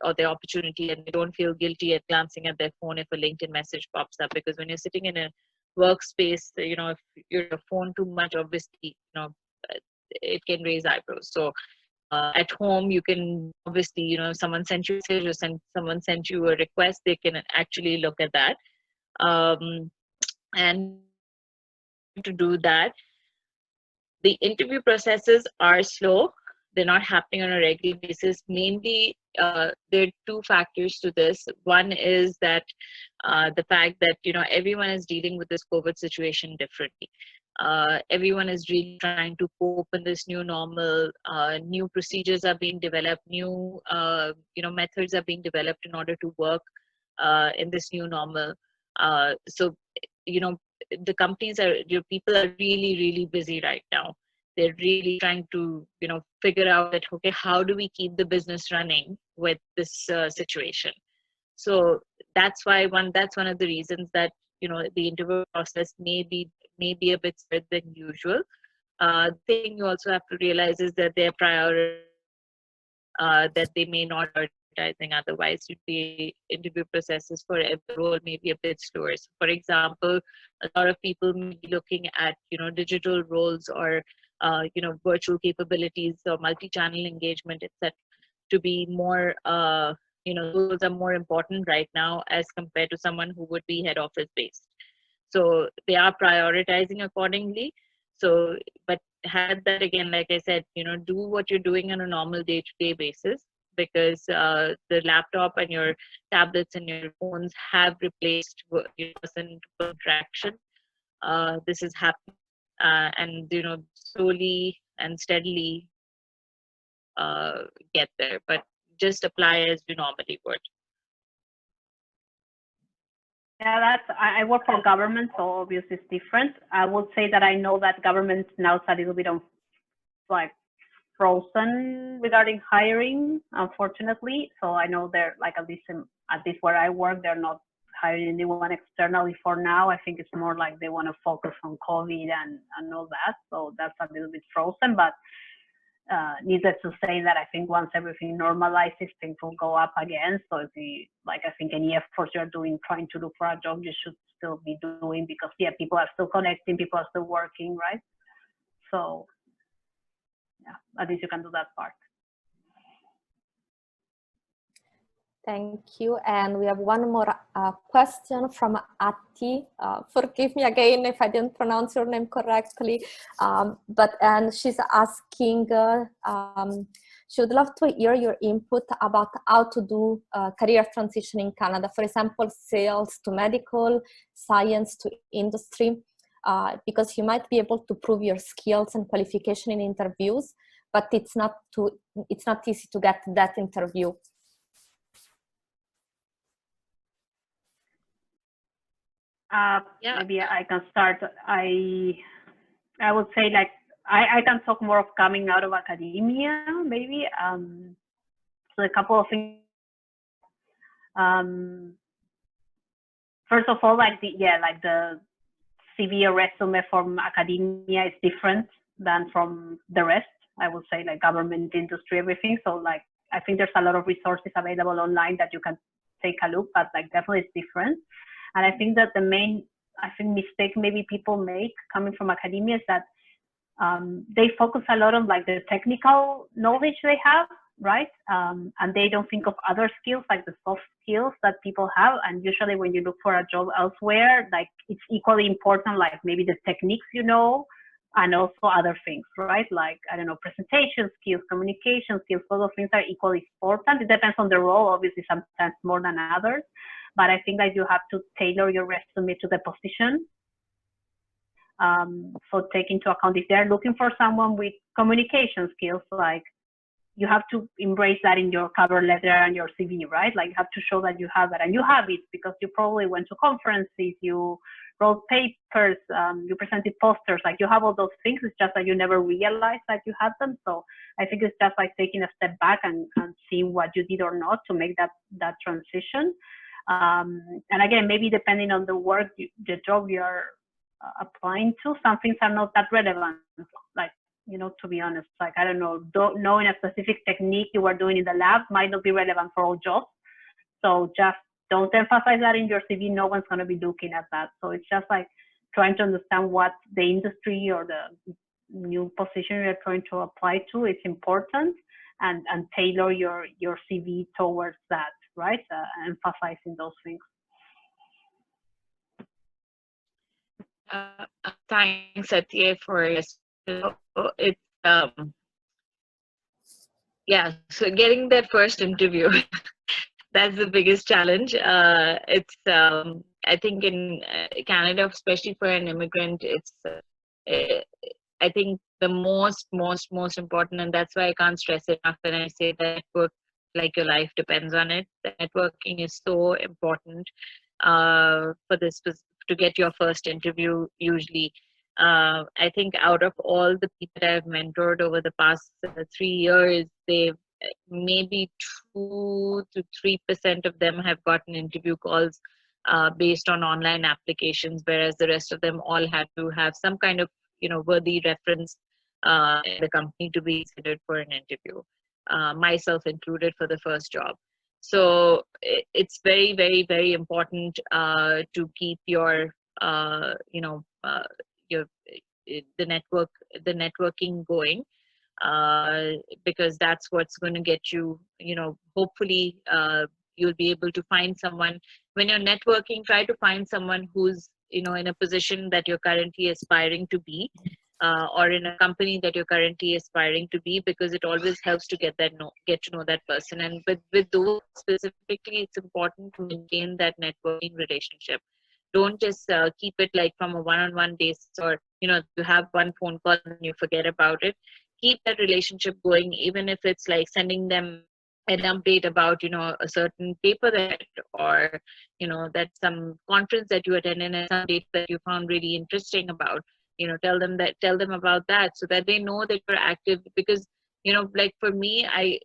or the opportunity, and they don't feel guilty at glancing at their phone if a LinkedIn message pops up. Because when you're sitting in a workspace, if you're on your phone too much, obviously, it can raise eyebrows. So at home, you can obviously, someone sent you a message or someone sent you a request, they can actually look at that. And to do that, the interview processes are slow. They're not happening on a regular basis. Mainly, there are two factors to this. One is that the fact that, everyone is dealing with this COVID situation differently. Everyone is really trying to cope in this new normal. New procedures are being developed. New, methods are being developed in order to work in this new normal. So, the companies people are really, really busy right now. They're really trying to, figure out that, okay, how do we keep the business running with this situation? So that's one of the reasons that, the interview process may be a bit slower than usual. The thing you also have to realize is that their priority, that they may not advertising otherwise. The interview processes for every role may be a bit slower. So for example, a lot of people may be looking at, digital roles, or virtual capabilities, or multi-channel engagement, etc., to be more those are more important right now as compared to someone who would be head office based. So they are prioritizing accordingly. So, but had that, again, like I said, do what you're doing on a normal day-to-day basis, because the laptop and your tablets and your phones have replaced person interaction. This is happening, and slowly and steadily get there, but just apply as you normally would. Yeah, I work for government, so obviously it's different. I would say that I know that government now is a little bit of like frozen regarding hiring, unfortunately. So I know they're like, at least where I work, they're not hiring anyone externally for now. I think it's more like they want to focus on COVID and all that. So that's a little bit frozen, but needless to say that I think once everything normalizes, things will go up again. So if I think any efforts you're doing trying to look for a job, you should still be doing, because people are still connecting, people are still working, right? So yeah, at least you can do that part. Thank you. And we have one more question from Atti. Forgive me again if I didn't pronounce your name correctly. And she's asking, she would love to hear your input about how to do career transition in Canada. For example, sales to medical, science to industry, because you might be able to prove your skills and qualification in interviews, but it's not easy to get that interview. Maybe I can start. I would say, like, I can talk more of coming out of academia, maybe. So a couple of things. First of all, the CV or resume from academia is different than from the rest. I would say, like, government, industry, everything. So like, I think there's a lot of resources available online that you can take a look, but like, definitely it's different. And I think that the main, mistake maybe people make coming from academia is that they focus a lot on like the technical knowledge they have, right? And they don't think of other skills like the soft skills that people have. And usually when you look for a job elsewhere, like it's equally important, like maybe the techniques, you know, and also other things, right? Like, I don't know, presentation skills, communication skills, all those things are equally important. It depends on the role, obviously, sometimes more than others. But I think that you have to tailor your resume to the position. So take into account if they're looking for someone with communication skills, like you have to embrace that in your cover letter and your CV, right? Like you have to show that you have that, and you have it because you probably went to conferences, you wrote papers, you presented posters, like you have all those things. It's just that you never realized that you had them. So I think it's just like taking a step back and seeing what you did or not to make that transition. And again, maybe depending on the work, the job you're applying to, some things are not that relevant. Like, you know, to be honest, like, I don't know, knowing a specific technique you were doing in the lab might not be relevant for all jobs. So just don't emphasize that in your CV. No one's going to be looking at that. So it's just like trying to understand what the industry or the new position you're trying to apply to is important, and tailor your CV towards that, right? Emphasizing those things. Thanks, Satya, for this. It's yeah. So getting that first interview, that's the biggest challenge. It's I think in Canada, especially for an immigrant, it's I think the most important, and that's why I can't stress it enough when I say that network like your life depends on it. The networking is so important for this to get your first interview usually. I think out of all the people that I've mentored over the past 3 years, they've maybe 2 to 3% of them have gotten interview calls based on online applications, whereas the rest of them all had to have some kind of, you know, worthy reference in the company to be considered for an interview, myself included for the first job. So it's very important to keep your the networking going, because that's what's going to get you, you know, hopefully you'll be able to find someone. When you're networking, try to find someone who's, you know, in a position that you're currently aspiring to be, or in a company that you're currently aspiring to be, because it always helps to get to know that person. And with those specifically, it's important to maintain that networking relationship. Don't just keep it like from a one-on-one basis, or, you know, you have one phone call and you forget about it. Keep that relationship going, even if it's like sending them an update about, you know, a certain paper that, or, you know, that some conference that you attended and some data that you found really interesting about, you know, tell them about that, so that they know that you're active. Because, you know, like for me, I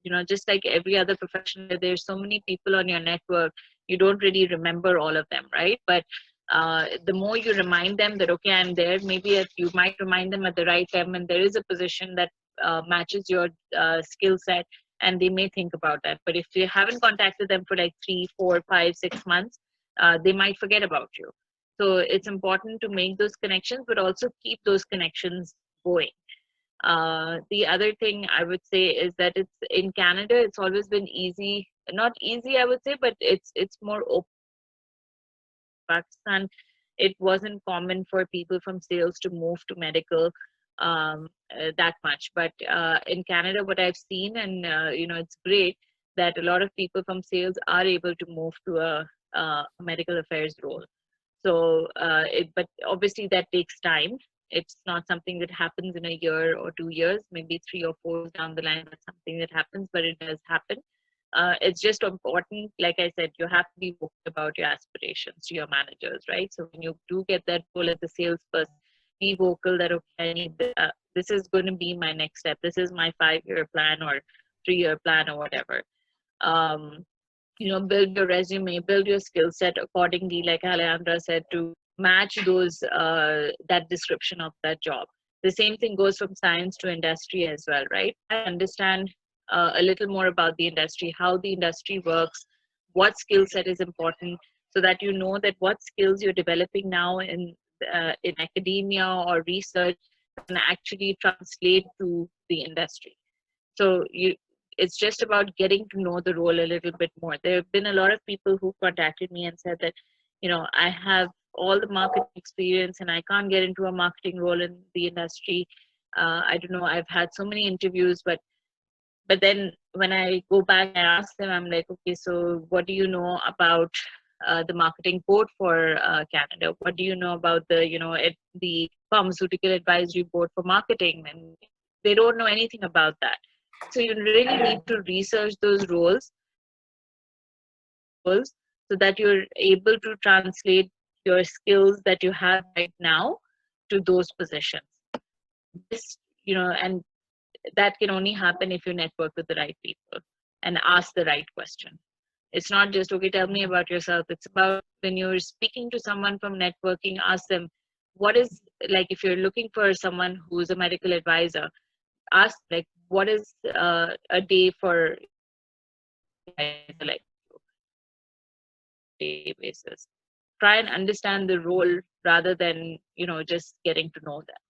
you know, just like every other profession, there's so many people on your network, you don't really remember all of them, right? But the more you remind them that, okay, I'm there, maybe you might remind them at the right time, and there is a position that matches your skill set, and they may think about that. But if you haven't contacted them for like 3, 4, 5, 6 months, they might forget about you. So it's important to make those connections, but also keep those connections going. The other thing I would say is that it's in Canada, it's always been easy, not easy, I would say, but it's more open. Pakistan, it wasn't common for people from sales to move to medical that much. But in Canada, what I've seen, and you know, it's great that a lot of people from sales are able to move to a medical affairs role. So, but obviously that takes time. It's not something that happens in a year or 2 years, maybe 3 or 4 down the line. That's something that happens, but it does happen. It's just important, like I said, you have to be vocal about your aspirations to your managers, right? So when you do get that role as a salesperson, be vocal that, okay, I need this is going to be my next step. This is my 5-year plan or 3-year plan or whatever. You know, build your resume, build your skill set accordingly, like Alejandra said, to match those that description of that job. The same thing goes from science to industry as well, right? I understand a little more about the industry, how the industry works, what skill set is important, so that you know that what skills you're developing now in academia or research can actually translate to the industry. So it's just about getting to know the role a little bit more. There have been a lot of people who contacted me and said that, I have all the marketing experience and I can't get into a marketing role in the industry. I don't know, I've had so many interviews, but then when I go back and ask them, I'm like, okay, so what do you know about the marketing board for Canada? What do you know about the pharmaceutical advisory board for marketing? And they don't know anything about that. So you really need to research those roles so that you're able to translate your skills that you have right now to those positions. This, and that can only happen if you network with the right people and ask the right question. It's not just, okay, tell me about yourself. It's about when you're speaking to someone from networking, ask them, what is, like, if you're looking for someone who's a medical advisor, ask, like, what is a day for like day basis. Try and understand the role rather than, just getting to know them.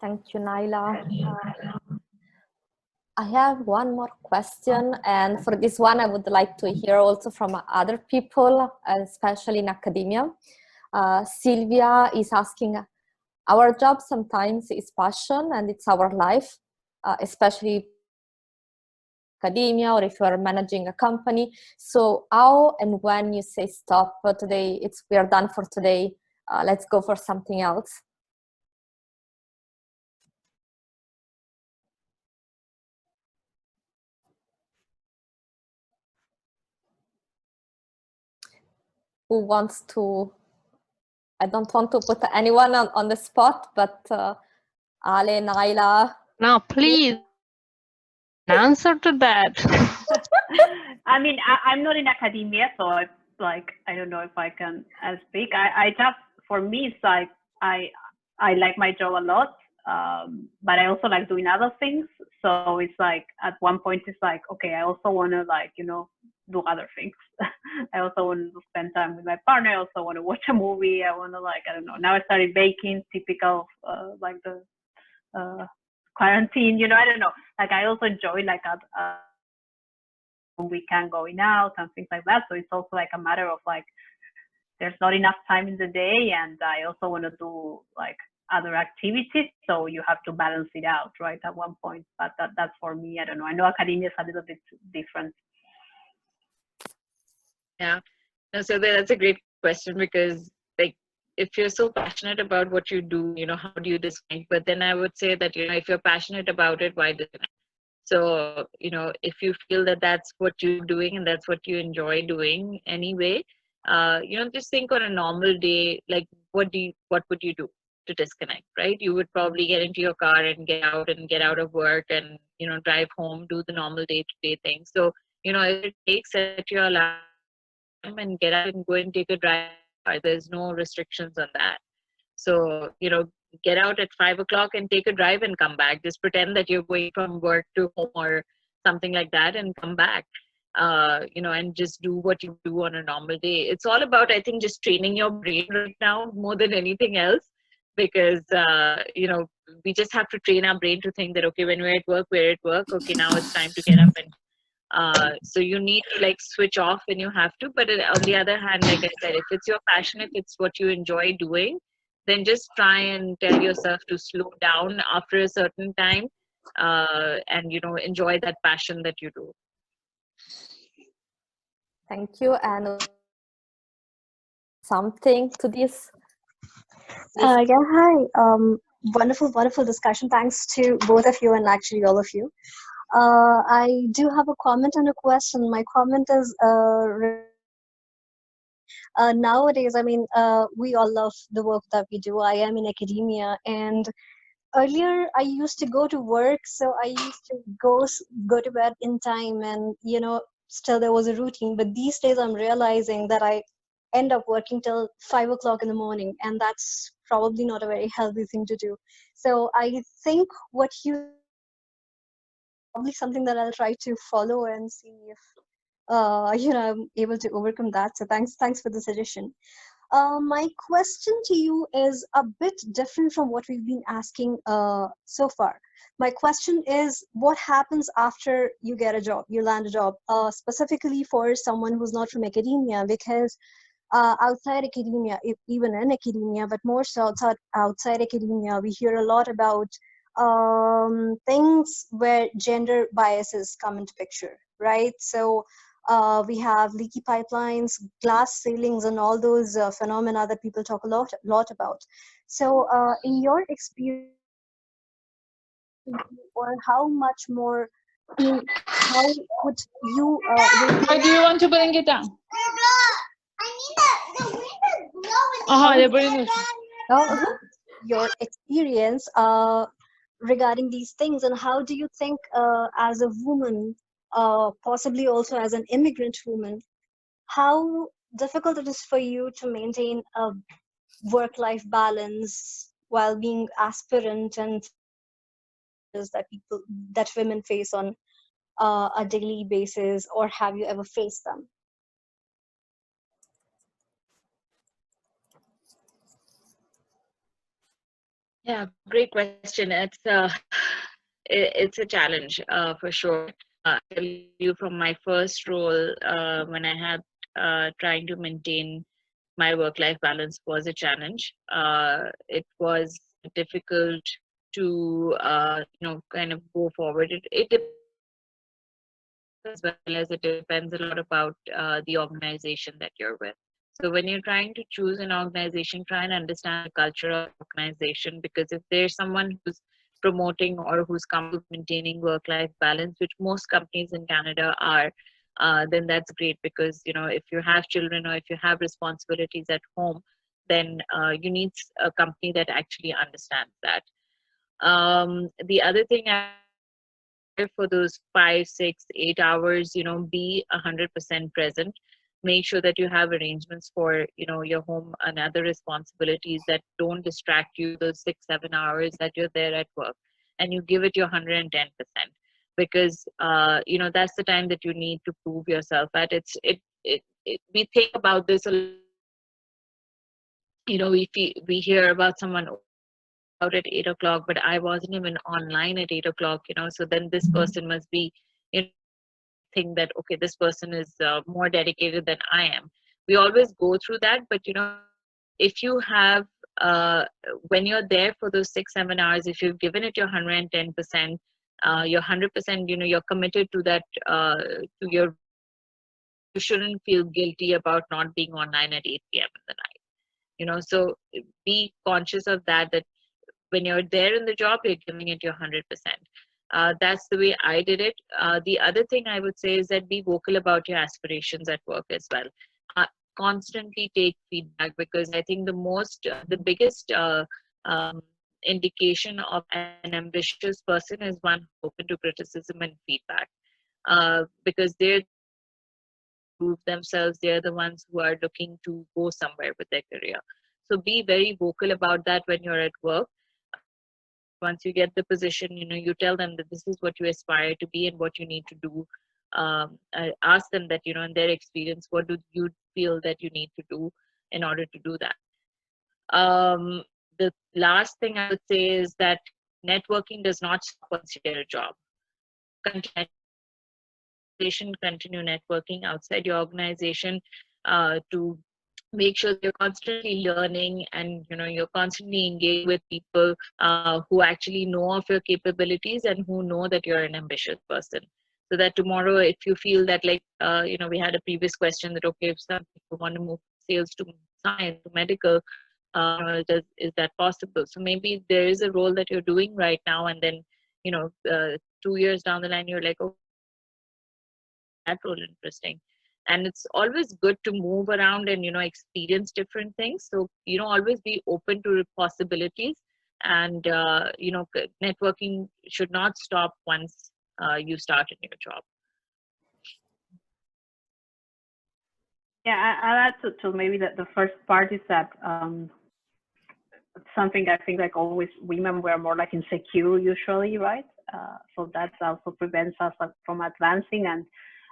Thank you, Naila. I have one more question, and for this one, I would like to hear also from other people, especially in academia. Sylvia is asking, our job sometimes is passion and it's our life, especially academia or if you are managing a company. So how and when you say stop today, we are done for today, let's go for something else? Who wants to? I don't want to put anyone on the spot, but Ale, Naila. No, please answer to that. I mean, I'm not in academia, so I don't know if I can speak. I just, for me, it's like I like my job a lot, but I also like doing other things. So it's like at one point it's like, okay, I also want to do other things. I also want to spend time with my partner. I also want to watch a movie. I want to I don't know. Now I started baking, typical like the quarantine. I don't know. Like I also enjoy weekend going out and things like that. So it's also like a matter of there's not enough time in the day, and I also want to do other activities. So you have to balance it out, right? At one point, but that's for me. I don't know. I know academia is a little bit different. Yeah, no, so that's a great question, because if you're so passionate about what you do, how do you decide? But then I would say that, if you're passionate about it, why do it? So, if you feel that that's what you're doing and that's what you enjoy doing anyway, just think on a normal day, like what would you do to disconnect, right? You would probably get into your car and get out of work and, drive home, do the normal day-to-day things. So, if it takes set your alarm and get out and go and take a drive, there's no restrictions on that. So, get out at 5 o'clock and take a drive and come back. Just pretend that you're going from work to home or something like that and come back, and just do what you do on a normal day. It's all about, I think, just training your brain right now more than anything else, because, we just have to train our brain to think that, okay, when we're at work, we're at work. Okay, now it's time to get up and so you need to switch off when you have to. But on the other hand, like I said, if it's your passion, if it's what you enjoy doing, then just try and tell yourself to slow down after a certain time, and enjoy that passion that you do. Thank you. And something to this? Yeah, hi. Wonderful discussion. Thanks to both of you and actually all of you. I do have a comment and a question. My comment is nowadays, I mean, we all love the work that we do. I am in academia, and earlier I used to go to work, so I used to go to bed in time, and still there was a routine. But these days I'm realizing that I end up working till 5 o'clock in the morning, and that's probably not a very healthy thing to do. So I think what you probably something that I'll try to follow and see if I'm able to overcome that. So thanks for the suggestion. My question to you is a bit different from what we've been asking so far. My question is, what happens after you get a job, you land a job, specifically for someone who's not from academia? Because outside academia, even in academia, but more so outside academia, we hear a lot about things where gender biases come into picture, right? So we have leaky pipelines, glass ceilings, and all those phenomena that people talk a lot about. So in your experience, or how much more, I mean, how would you Why do you want to bring it down? They're bringing it. your experience regarding these things, and how do you think as a woman, possibly also as an immigrant woman, how difficult it is for you to maintain a work-life balance while being aspirant and that women face on a daily basis, or have you ever faced them? Yeah, great question. It's a challenge for sure. I tell you from my first role, when I had trying to maintain my work-life balance was a challenge. It was difficult to kind of go forward. It depends, as well as it depends a lot about the organization that you're with. So when you're trying to choose an organization, try and understand the culture of the organization, because if there's someone who's promoting or who's comfortable maintaining work-life balance, which most companies in Canada are, then that's great, because if you have children or if you have responsibilities at home, then you need a company that actually understands that. The other thing, for those 5, 6, 8 hours, be 100% present. Make sure that you have arrangements for your home and other responsibilities that don't distract you those 6, 7 hours that you're there at work, and you give it your 110%, because that's the time that you need to prove yourself at. We think about this a lot. We hear about someone out at 8 o'clock, but I wasn't even online at 8 o'clock, so then this person must be, think that, okay, this person is more dedicated than I am. We always go through that, but if you have, when you're there for those 6, 7 hours, if you've given it your 110%, your 100%, you're committed to that, to your, you shouldn't feel guilty about not being online at 8 p.m. in the night. So be conscious of that when you're there in the job, you're giving it your 100%. That's the way I did it. The other thing I would say is that be vocal about your aspirations at work as well. Constantly take feedback, because I think the biggest indication of an ambitious person is one open to criticism and feedback, because they're prove themselves. They're the ones who are looking to go somewhere with their career. So be very vocal about that when you're at work. Once you get the position, you tell them that this is what you aspire to be and what you need to do. Ask them that, in their experience, what do you feel that you need to do in order to do that. The last thing I would say is that networking does not stop once you get a job. Continue networking outside your organization to make sure you're constantly learning, and you're constantly engaged with people who actually know of your capabilities and who know that you're an ambitious person, so that tomorrow, if you feel that, like we had a previous question that, okay, if some people want to move sales to science to medical, is that possible? So maybe there is a role that you're doing right now, and then 2 years down the line, you're like, oh, that role interesting. And it's always good to move around and experience different things, so always be open to possibilities. And networking should not stop once you start a new job. Yeah, I'll add to maybe that the first part is that something I think, like always, women were more like insecure usually, right? So that also prevents us from advancing. And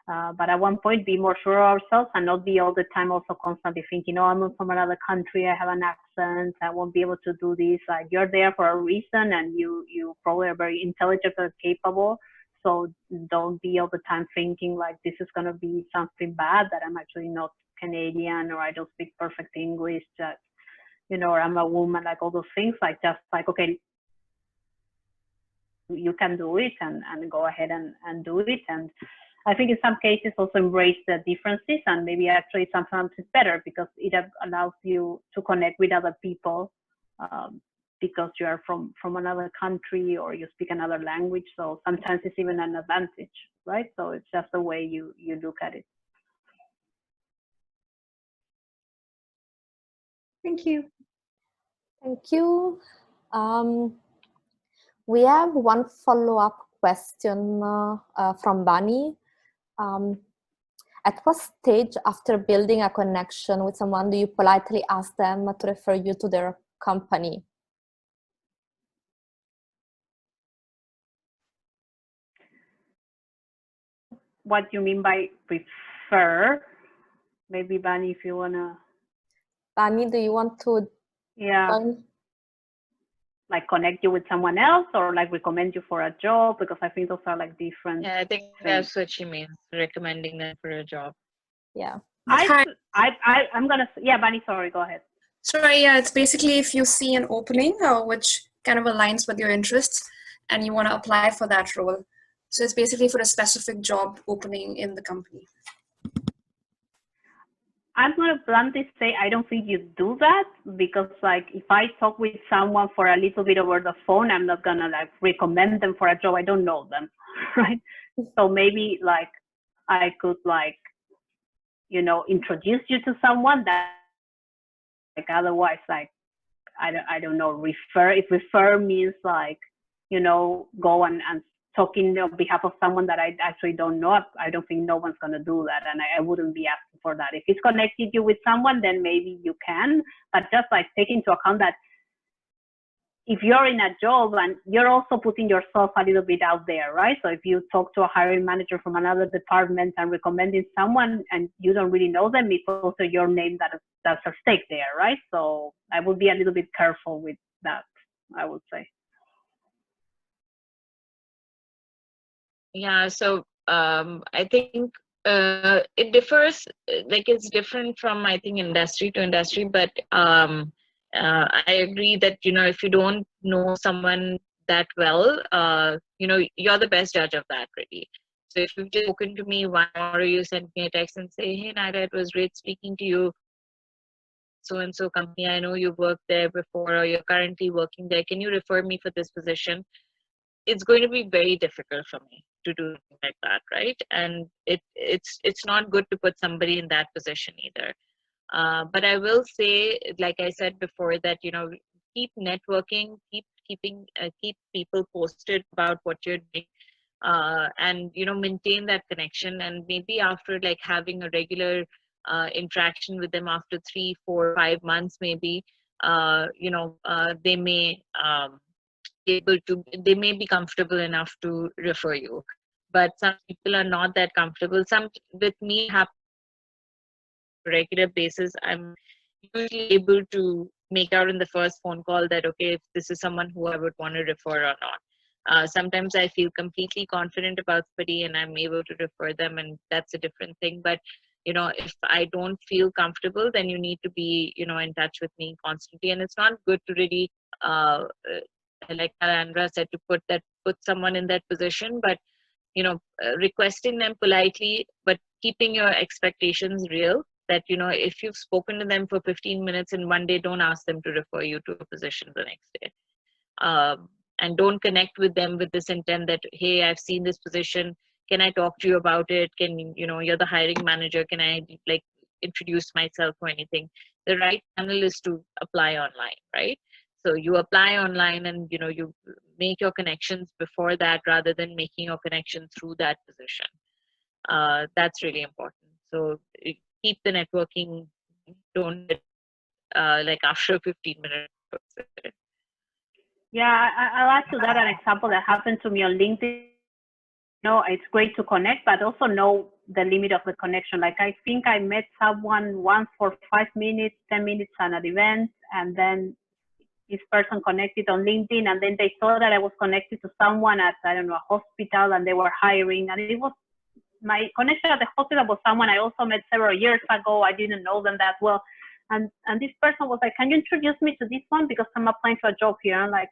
But at one point, be more sure of ourselves and not be all the time also constantly thinking, oh, I'm from another country, I have an accent, I won't be able to do this. Like, you're there for a reason, and you probably are very intelligent and capable. So don't be all the time thinking like this is going to be something bad, that I'm actually not Canadian, or I don't speak perfect English, that, you know, or I'm a woman, like all those things. Like, just like, okay, you can do it, and go ahead and do it. And I think in some cases also embrace the differences, and maybe actually sometimes it's better because it allows you to connect with other people, because you are from another country or you speak another language. So sometimes it's even an advantage, right? So it's just the way you look at it. Thank you. Thank you. We have one follow-up question from Bunny. At what stage after building a connection with someone do you politely ask them to refer you to their company? What do you mean by prefer? Maybe Bunny, if you wanna. Bunny, do you want to? Yeah. Like connect you with someone else, or like recommend you for a job? Because I think those are like different. Yeah, I think things. that's what she means, recommending them for a job. Yeah. I'm gonna. Yeah, Bunny. Sorry. Go ahead. Sorry. Yeah, it's basically if you see an opening which kind of aligns with your interests, and you want to apply for that role. So it's basically for a specific job opening in the company. I'm going to bluntly say I don't think you do that, because like if I talk with someone for a little bit over the phone, I'm not going to like recommend them for a job. I don't know them, right? So maybe like I could like, you know, introduce you to someone that like otherwise like I don't know, refer. If refer means like, you know, go and talking on behalf of someone that I actually don't know, I don't think no one's going to do that. And I wouldn't be asking for that. If it's connected you with someone, then maybe you can. But just like take into account that if you're in a job and you're also putting yourself a little bit out there, right? So if you talk to a hiring manager from another department and recommending someone and you don't really know them, it's also your name that's at stake there, right? So I would be a little bit careful with that, I would say. Yeah, so I think it differs, like it's different from, I think, industry to industry, but I agree that, you know, if you don't know someone that well, you know, you're the best judge of that, really. So if you've just spoken to me one hour, or you send me a text and say, hey, Naida, it was great speaking to you, so-and-so company, I know you've worked there before, or you're currently working there, can you refer me for this position? It's going to be very difficult for me to do something like that, right? And it's not good to put somebody in that position either. But I will say, like I said before, that, you know, keep networking, keep people posted about what you're doing, and, you know, maintain that connection. And maybe after like having a regular interaction with them after 3, 4, 5 months, maybe, you know, they may they may be comfortable enough to refer you. But some people are not that comfortable. Some with me happen regular basis. I'm usually able to make out in the first phone call that, okay, if this is someone who I would want to refer or not. Sometimes I feel completely confident about somebody and I'm able to refer them, and that's a different thing. But, you know, if I don't feel comfortable, then you need to be, you know, in touch with me constantly. And it's not good to really, like Alejandra said, to put someone in that position, but, you know, requesting them politely, but keeping your expectations real. That, you know, if you've spoken to them for 15 minutes in one day, don't ask them to refer you to a position the next day. And don't connect with them with this intent that, hey, I've seen this position, can I talk to you about it? Can you know, you're the hiring manager, can I like introduce myself or anything? The right channel is to apply online, right? So you apply online and, you know, you make your connections before that rather than making your connection through that position. That's really important. So keep the networking, don't like after 15 minutes. Yeah, I'll add to that an example that happened to me on LinkedIn know, it's great to connect, but also know the limit of the connection. Like, I think I met someone once for 5 minutes, 10 minutes at an event, and then this person connected on LinkedIn, and then they saw that I was connected to someone at, I don't know, a hospital, and they were hiring, and it was, my connection at the hospital was someone I also met several years ago. I didn't know them that well. And this person was like, can you introduce me to this one? Because I'm applying for a job here. I'm like,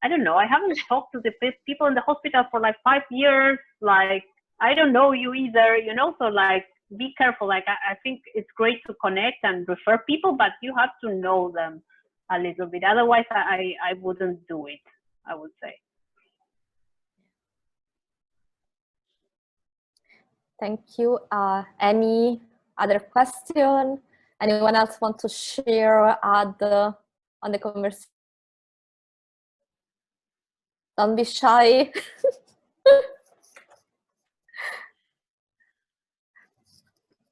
I don't know. I haven't talked to the people in the hospital for like 5 years. Like, I don't know you either, you know? So like, be careful. Like, I think it's great to connect and refer people, but you have to know them a little bit. Otherwise, I wouldn't do it, I would say. Thank you. Any other question? Anyone else want to share on the conversation? Don't be shy.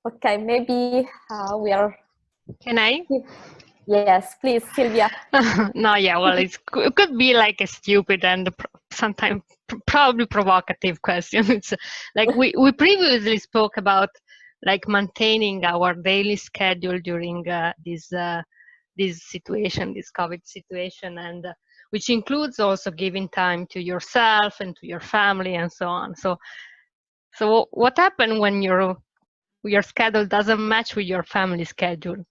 Okay, maybe we are. Can I? Yes, please, Sylvia. No, yeah, well, it could be like a stupid and sometimes probably provocative question. It's like we previously spoke about like maintaining our daily schedule during this situation, this COVID situation, and which includes also giving time to yourself and to your family and so on. So what happened when your schedule doesn't match with your family schedule?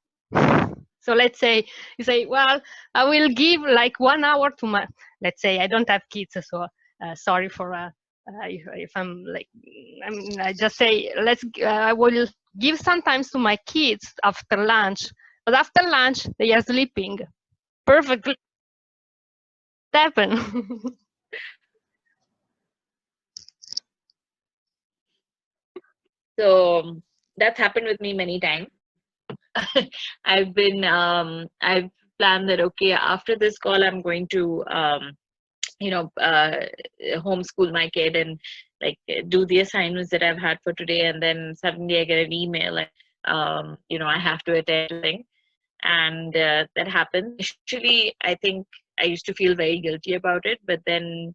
So let's say you say, well, I will give like 1 hour to my, let's say I don't have kids, so sorry for if I'm like, I mean, I just say, I will give sometimes to my kids after lunch, but after lunch they are sleeping. Perfectly happen. So that's happened with me many times. I've planned that, okay, after this call, I'm going to, homeschool my kid and like do the assignments that I've had for today. And then suddenly I get an email, like, I have to attend a thing. And that happened. Initially, I think I used to feel very guilty about it, but then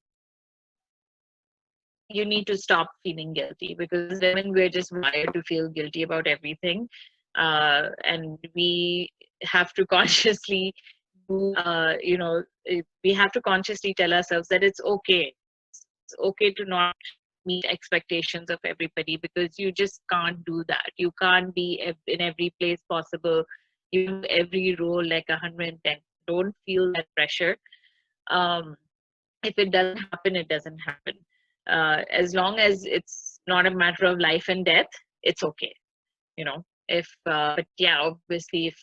you need to stop feeling guilty, because women, we're just wired to feel guilty about everything. And we have to consciously do, we have to consciously tell ourselves that it's okay. It's okay to not meet expectations of everybody, because you just can't do that. You can't be in every place possible. You have every role like 110. Don't feel that pressure. If it doesn't happen, it doesn't happen. As long as it's not a matter of life and death, it's okay. But yeah, obviously, if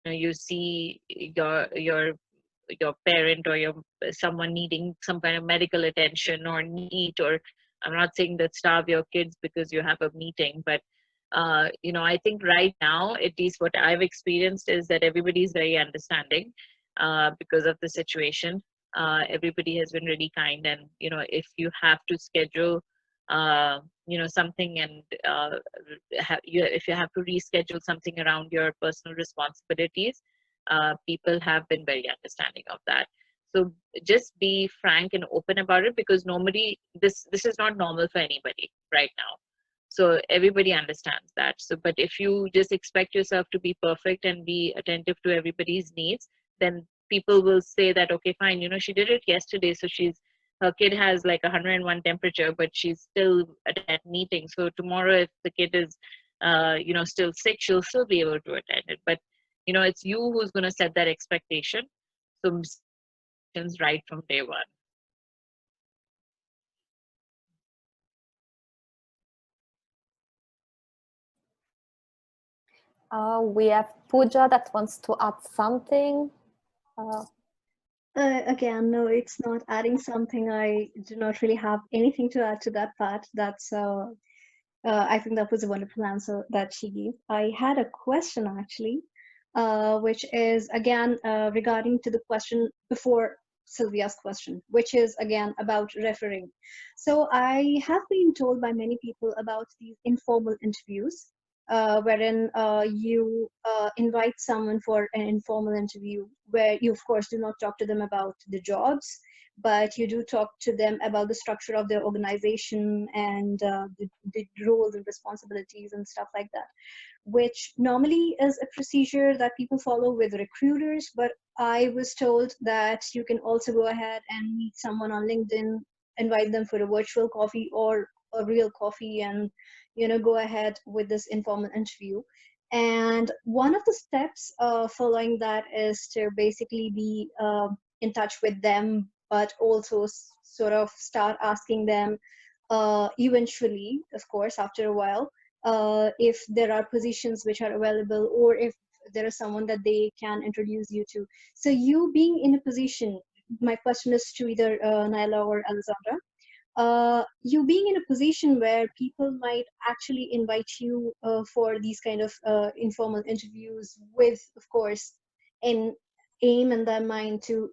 you see your parent or someone needing some kind of medical attention or need, or I'm not saying that starve your kids because you have a meeting, but I think right now, at least what I've experienced is that everybody is very understanding because of the situation. Everybody has been really kind, and if you have to schedule something, and if you have to reschedule something around your personal responsibilities, people have been very understanding of that. So just be frank and open about it, because this is not normal for anybody right now. So everybody understands that. So, but if you just expect yourself to be perfect and be attentive to everybody's needs, then people will say that, okay, fine, she did it yesterday, so her kid has like 101 temperature, but she's still at that meeting. So tomorrow, if the kid is, still sick, she'll still be able to attend it. But, it's you who's going to set that expectation. So right from day one. We have Pooja that wants to add something. Again, no, it's not adding something. I do not really have anything to add to that part. That's I think that was a wonderful answer that she gave. I had a question actually, which is again regarding to the question before Sylvia's question, which is again about referring. So I have been told by many people about these informal interviews, wherein you invite someone for an informal interview where you of course do not talk to them about the jobs, but you do talk to them about the structure of their organization and the roles and responsibilities and stuff like that, which normally is a procedure that people follow with recruiters. But I was told that you can also go ahead and meet someone on LinkedIn, invite them for a virtual coffee or a real coffee, and go ahead with this informal interview. And one of the steps following that is to basically be in touch with them, but also sort of start asking them eventually, of course, after a while, if there are positions which are available, or if there is someone that they can introduce you to. So you being in a position, my question is to either Naila or Alessandra, you being in a position where people might actually invite you for these kind of informal interviews with, of course, an aim in their mind to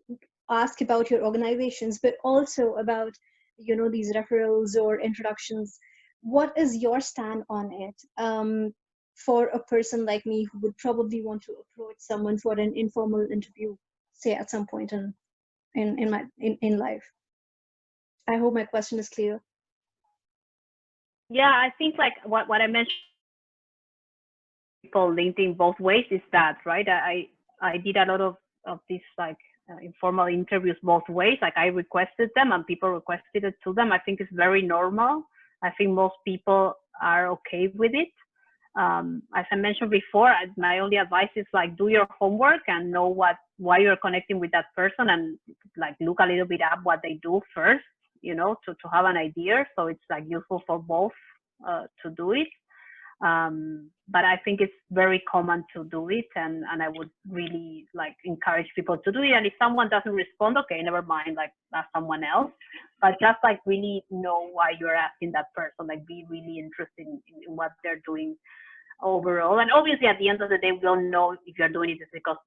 ask about your organizations, but also about these referrals or introductions. What is your stand on it, for a person like me who would probably want to approach someone for an informal interview, say at some point in life? I hope my question is clear. Yeah, I think like what I mentioned, people LinkedIn both ways is that, right? I did a lot of these like informal interviews both ways. Like I requested them and people requested it to them. I think it's very normal. I think most people are okay with it. As I mentioned before, my only advice is like do your homework and know why you're connecting with that person, and like look a little bit up what they do first, to have an idea. So it's like useful for both to do it. But I think it's very common to do it, and I would really like encourage people to do it. And if someone doesn't respond, okay, never mind, like ask someone else. But just like really know why you're asking that person, like be really interested in what they're doing overall. And obviously at the end of the day, we all know if you're doing it, it's because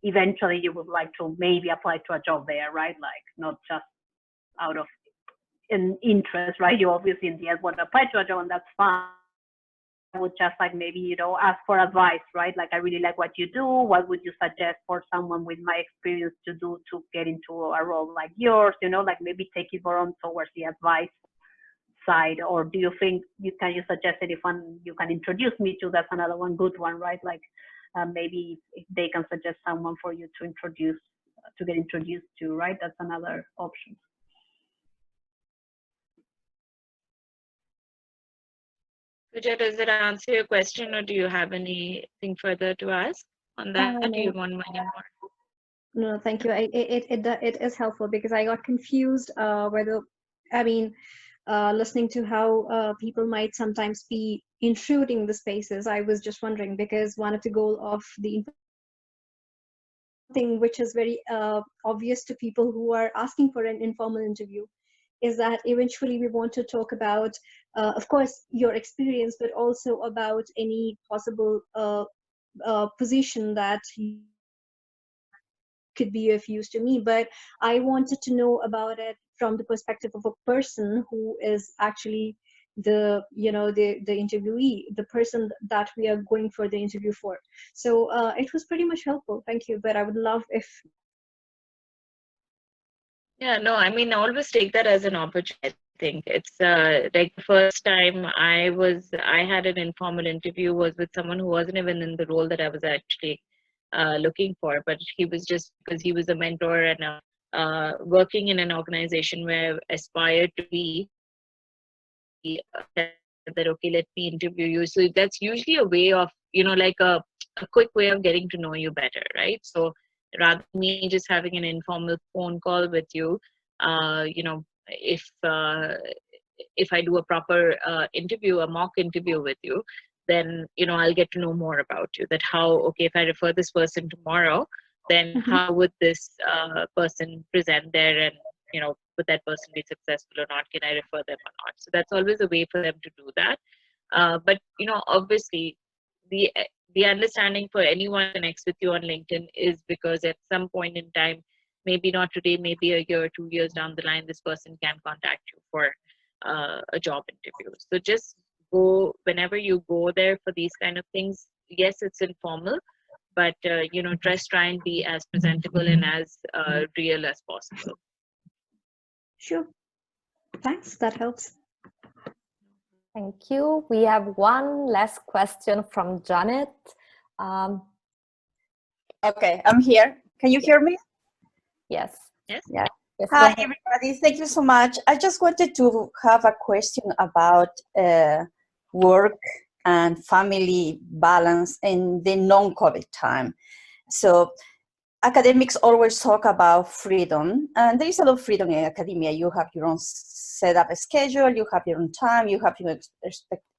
eventually you would like to maybe apply to a job there, right? Like not just out of an interest, right? You obviously in the end want to apply to a job, and that's fine. I would just like maybe, ask for advice, right? Like I really like what you do. What would you suggest for someone with my experience to do to get into a role like yours? Like maybe take it more on towards the advice side. Or do you think you suggest anyone you can introduce me to? That's another one good one, right? Like maybe if they can suggest someone for you to get introduced to, right? That's another option. Pooja, does it answer your question, or do you have anything further to ask on that? Do you want money more? No, thank you. It is helpful because I got confused listening to how people might sometimes be intruding the spaces. I was just wondering, because one of the goal of the thing which is very obvious to people who are asking for an informal interview is that eventually we want to talk about, of course, your experience, but also about any possible position that could be of use to me. But I wanted to know about it from the perspective of a person who is actually the interviewee, the person that we are going for the interview for. So it was pretty much helpful. Thank you. But I would love if. Yeah, no, I mean, always take that as an opportunity. I think it's like the first time I had an informal interview was with someone who wasn't even in the role that I was actually looking for, but he was just because he was a mentor and working in an organization where I aspired to be, that okay, let me interview you. So that's usually a way of, like a quick way of getting to know you better, right? So rather than me just having an informal phone call with you, if I do a proper interview, a mock interview with you, then I'll get to know more about you. That if I refer this person tomorrow, then how would this person present there, and would that person be successful or not? Can I refer them or not? So that's always a way for them to do that. But obviously, the understanding for anyone who connects with you on LinkedIn is because at some point in time, maybe not today, maybe a year or 2 years down the line, this person can contact you for a job interview. So just go whenever you go there for these kind of things. Yes, it's informal, but just try and be as presentable and as real as possible. Sure. Thanks, that helps. Thank you. We have one last question from Janet. Okay, I'm here. Can you hear me? Yes. Yes. Yeah. Yes, Hi, everybody. Thank you so much. I just wanted to have a question about work and family balance in the non-COVID time. So academics always talk about freedom, and there is a lot of freedom in academia. You have your own set up schedule, you have your own time, you have your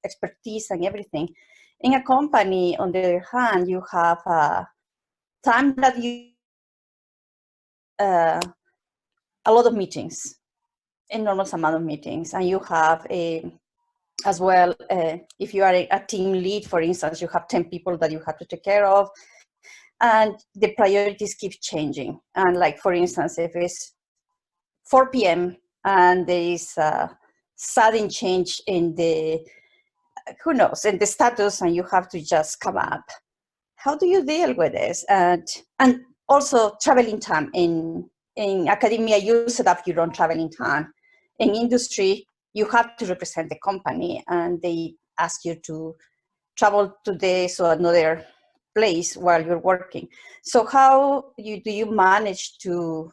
expertise and everything. In a company, on the other hand, you have time that you a lot of meetings, enormous amount of meetings, and you have as well, if you are a team lead, for instance, you have 10 people that you have to take care of, and the priorities keep changing. And like, for instance, if it's 4 p.m. and there is a sudden change in the, who knows, in the status, and you have to just come up. How do you deal with this? And also traveling time. In academia, you set up your own traveling time. In industry, you have to represent the company, and they ask you to travel to this or another place while you're working. So how do you manage to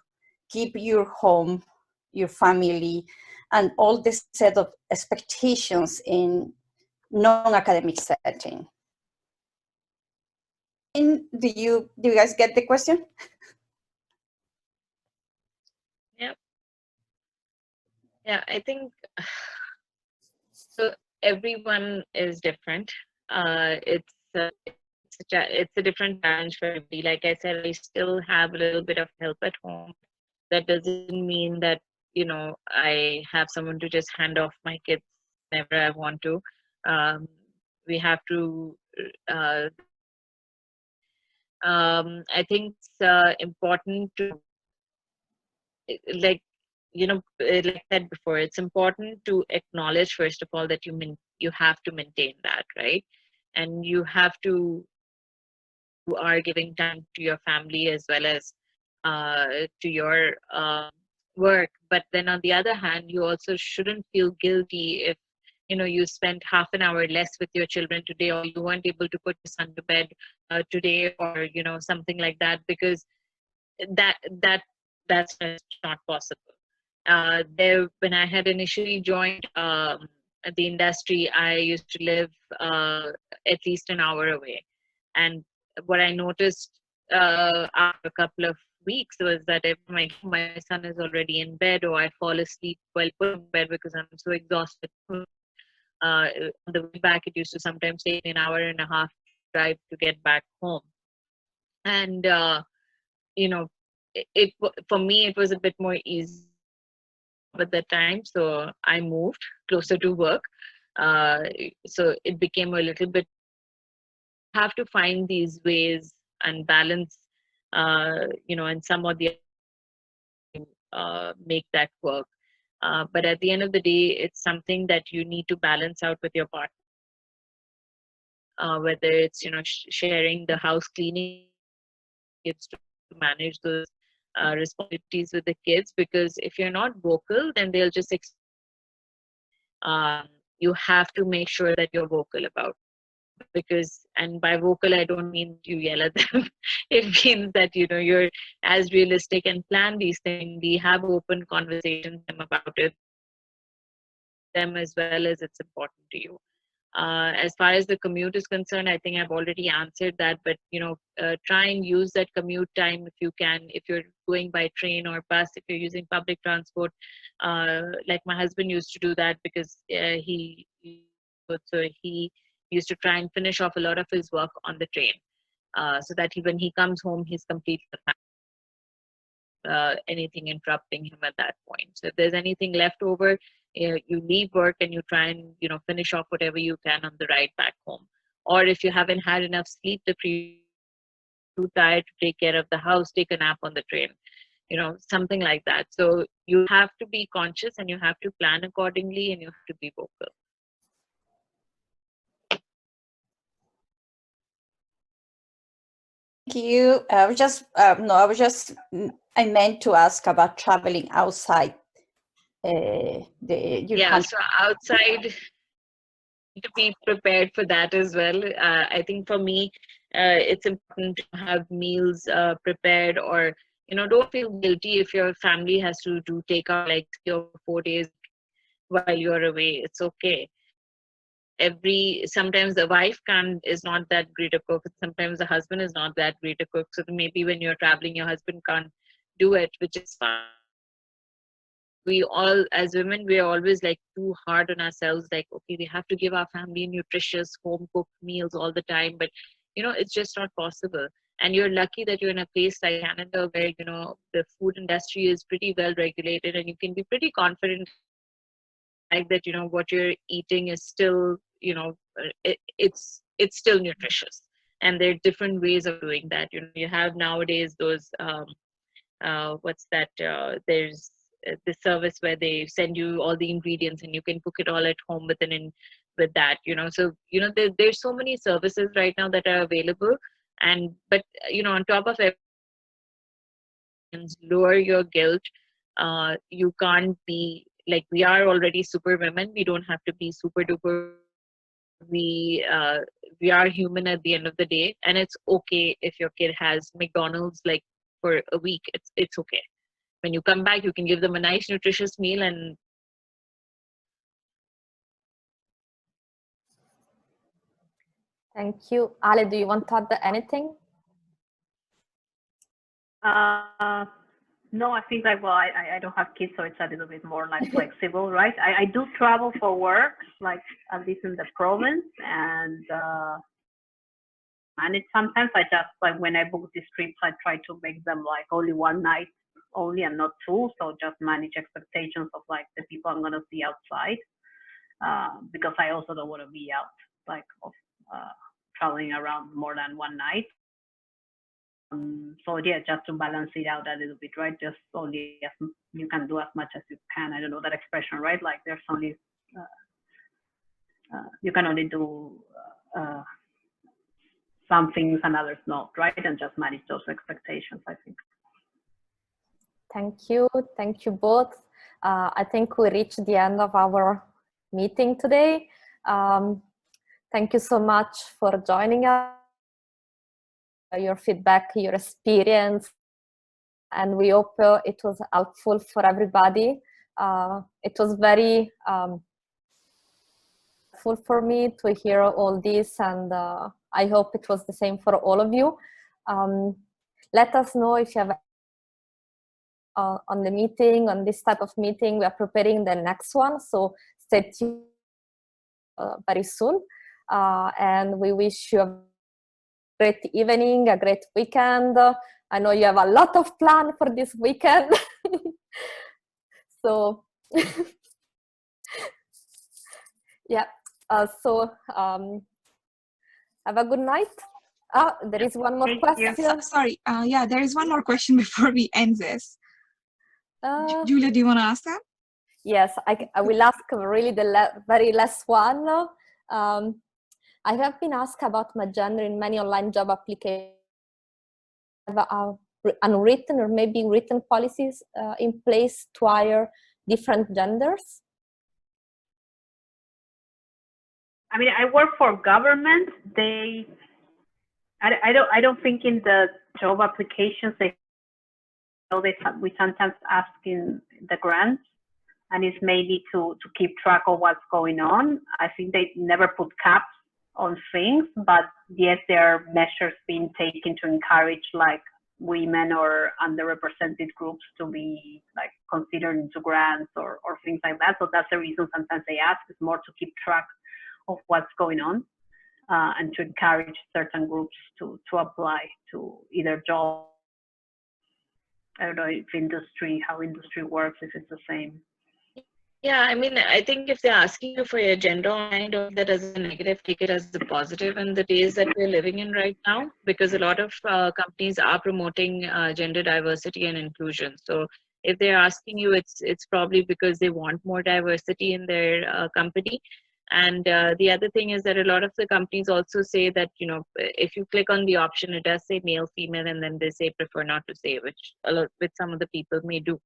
keep your home, your family, and all this set of expectations in non-academic setting? Do you guys get the question? Yeah. Yeah, I think so. Everyone is different. It's a different challenge for everybody. Like I said, I still have a little bit of help at home. That doesn't mean that, you know, I have someone to just hand off my kids whenever I want to. We have to, I think it's important to, like, you know, like I said before, it's important to acknowledge, first of all, that you have to maintain that, right? And you are giving time to your family as well as to your work. But then on the other hand, you also shouldn't feel guilty if, you know, you spent half an hour less with your children today, or you weren't able to put your son to bed today, or, you know, something like that, because that's just not possible. When I had initially joined the industry, I used to live at least an hour away, and what I noticed after a couple of weeks was that if my son is already in bed, or I fall asleep while put in bed because I'm so exhausted. On the way back, it used to sometimes take an hour and a half drive to get back home, and you know, for me it was a bit more easy at that time, so I moved closer to work. So it became a little bit, have to find these ways and balance, you know, and some of the make that work. But at the end of the day, it's something that you need to balance out with your partner. Whether it's, you know, sharing the house cleaning, kids to manage those responsibilities with the kids, because if you're not vocal, then they'll just you have to make sure that you're vocal about it. Because, and by vocal I don't mean you yell at them. It means that, you know, you're as realistic and plan these things. We have open conversations about it, them as well as it's important to you. As far as the commute is concerned, I think I've already answered that, but, you know, try and use that commute time if you can. If you're going by train or bus, if you're using public transport, like my husband used to do that, because he used to try and finish off a lot of his work on the train, so that when he comes home, he's completely anything interrupting him at that point. So if there's anything left over, you leave work and you try and, you know, finish off whatever you can on the ride back home. Or if you haven't had enough sleep, too tired to take care of the house, take a nap on the train, you know, something like that. So you have to be conscious and you have to plan accordingly, and you have to be vocal. Thank you. I meant to ask about traveling outside you Yeah, can't. so outside, to be prepared for that as well. I think for me, it's important to have meals prepared, or don't feel guilty if your family has to do take out like 3 or 4 days while you're away. It's okay. Sometimes the wife is not that great a cook. Sometimes the husband is not that great a cook. So maybe when you're traveling, your husband can't do it, which is fine. We all, as women, we are always like too hard on ourselves, like, okay, we have to give our family nutritious home cooked meals all the time, but it's just not possible. And you're lucky that you're in a place like Canada where the food industry is pretty well regulated, and you can be pretty confident like that what you're eating is still it's still nutritious. And there are different ways of doing that. You have nowadays those what's that there's this service where they send you all the ingredients and you can cook it all at home with that. So there's so many services right now that are available. But on top of everything, lower your guilt. You can't be like, we are already super women, we don't have to be super duper. We are human at the end of the day, and it's okay if your kid has McDonald's like for a week. It's okay. When you come back, you can give them a nice nutritious meal. And Thank you. Ale, do you want to add anything? No, I think like, well, I don't have kids, so it's a little bit more like flexible, right? I do travel for work, like at least in the province, and it's sometimes I just like when I book these trips, I try to make them like only one night only and not two, so just manage expectations of like the people I'm gonna see outside, because I also don't want to be out like of traveling around more than one night. So yeah, just to balance it out a little bit, right? Just only you can do as much as you can. I don't know that expression, right? Like there's only you can only do some things and others not, right? And just manage those expectations, I think. Thank you both. I think we reached the end of our meeting today. Thank you so much for joining us, your feedback, your experience, and we hope it was helpful for everybody. It was very helpful for me to hear all this, and I hope it was the same for all of you. Let us know if you have on the meeting, on this type of meeting. We are preparing the next one, so stay tuned very soon. And we wish you a great evening, a great weekend. I know you have a lot of plan for this weekend. So yeah, so have a good night. There is one more question. Sorry, yeah, there is one more question before we end this. Julia, do you want to ask that? Yes, I will ask really the very last one. I have been asked about my gender in many online job applications. Have unwritten or maybe written policies in place to hire different genders? I mean, I work for government. I don't think in the job applications we sometimes ask in the grants, and it's maybe to keep track of what's going on. I think they never put caps on things, but yes, there are measures being taken to encourage like women or underrepresented groups to be like considered into grants or things like that. So that's the reason sometimes they ask, is more to keep track of what's going on, and to encourage certain groups to apply to either job. I don't know if how industry works, if it's the same. Yeah, I mean, I think if they're asking you for your gender, I don't take that as a negative, take it as a positive in the days that we're living in right now, because a lot of companies are promoting gender diversity and inclusion. So if they're asking you, it's probably because they want more diversity in their company. And the other thing is that a lot of the companies also say that, if you click on the option, it does say male, female, and then they say prefer not to say, which some of the people may do.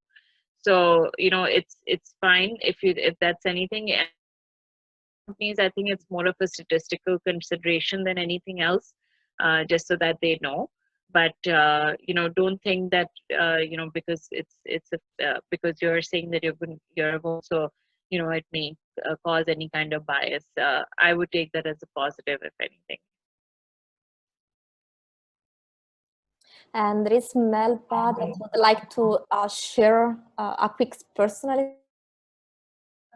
So, you know, it's fine if that's anything. And companies, I think it's more of a statistical consideration than anything else, just so that they know. But you know, don't think that you know, because because you're saying that you're also, you know, it may cause any kind of bias. I would take that as a positive, if anything. And there is Melba that would like to share a quick personal.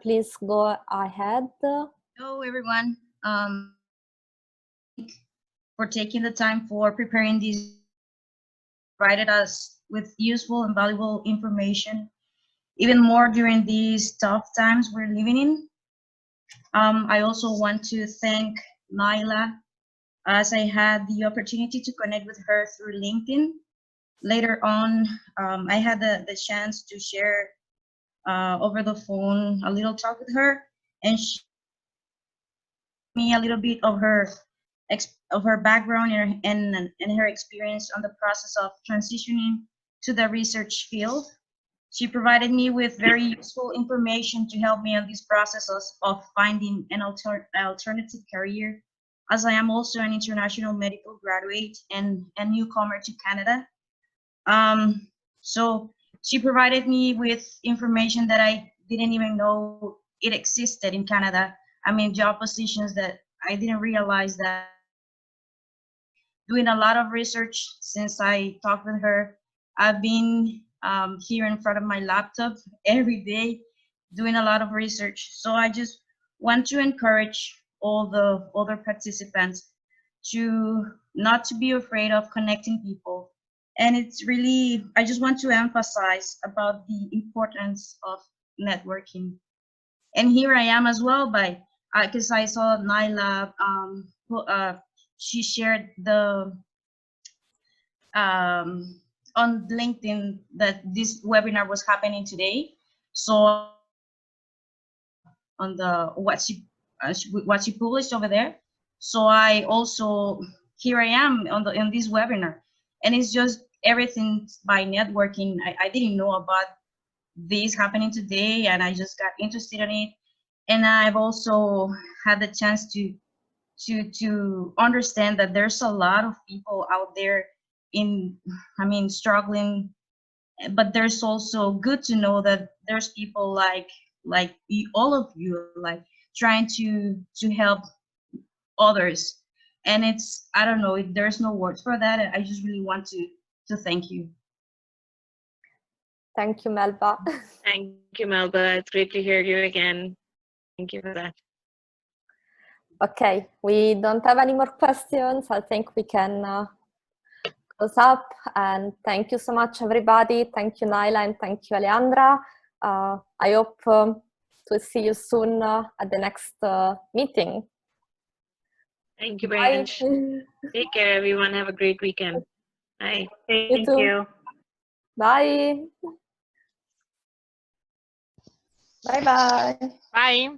Please go ahead. Hello, everyone. For taking the time for preparing this, provided us with useful and valuable information, even more during these tough times we're living in. I also want to thank Naila, as I had the opportunity to connect with her through LinkedIn. Later on, I had the chance to share over the phone a little talk with her, and she me a little bit of her background and her experience on the process of transitioning to the research field. She provided me with very useful information to help me on these processes of finding an alternative career, as I am also an international medical graduate and a newcomer to Canada. So she provided me with information that I didn't even know it existed in Canada. I mean, job positions that I didn't realize that. Doing a lot of research since I talked with her. I've been here in front of my laptop every day doing a lot of research. So I just want to encourage all the other participants to not to be afraid of connecting people. And it's really, I just want to emphasize about the importance of networking. And here I am as well, because I saw Naila, she shared the on LinkedIn that this webinar was happening today. So on the what she published over there. So I also, here I am in this webinar, and it's just everything by networking. I didn't know about this happening today, and I just got interested in it. And I've also had the chance to understand that there's a lot of people out there struggling, but there's also good to know that there's people like all of you, like trying to help others. And it's, I don't know, there's no words for that. I just really want to thank you. Thank you, Melba. Thank you, Melba. It's great to hear you again. Thank you for that. Okay, we don't have any more questions. I think we can close up. And thank you so much, everybody. Thank you, Naila, and thank you, Aleandra. I hope to see you soon at the next meeting. Thank you very much. Take care, everyone. Have a great weekend. Bye. Thank you. Bye. Bye-bye. Bye.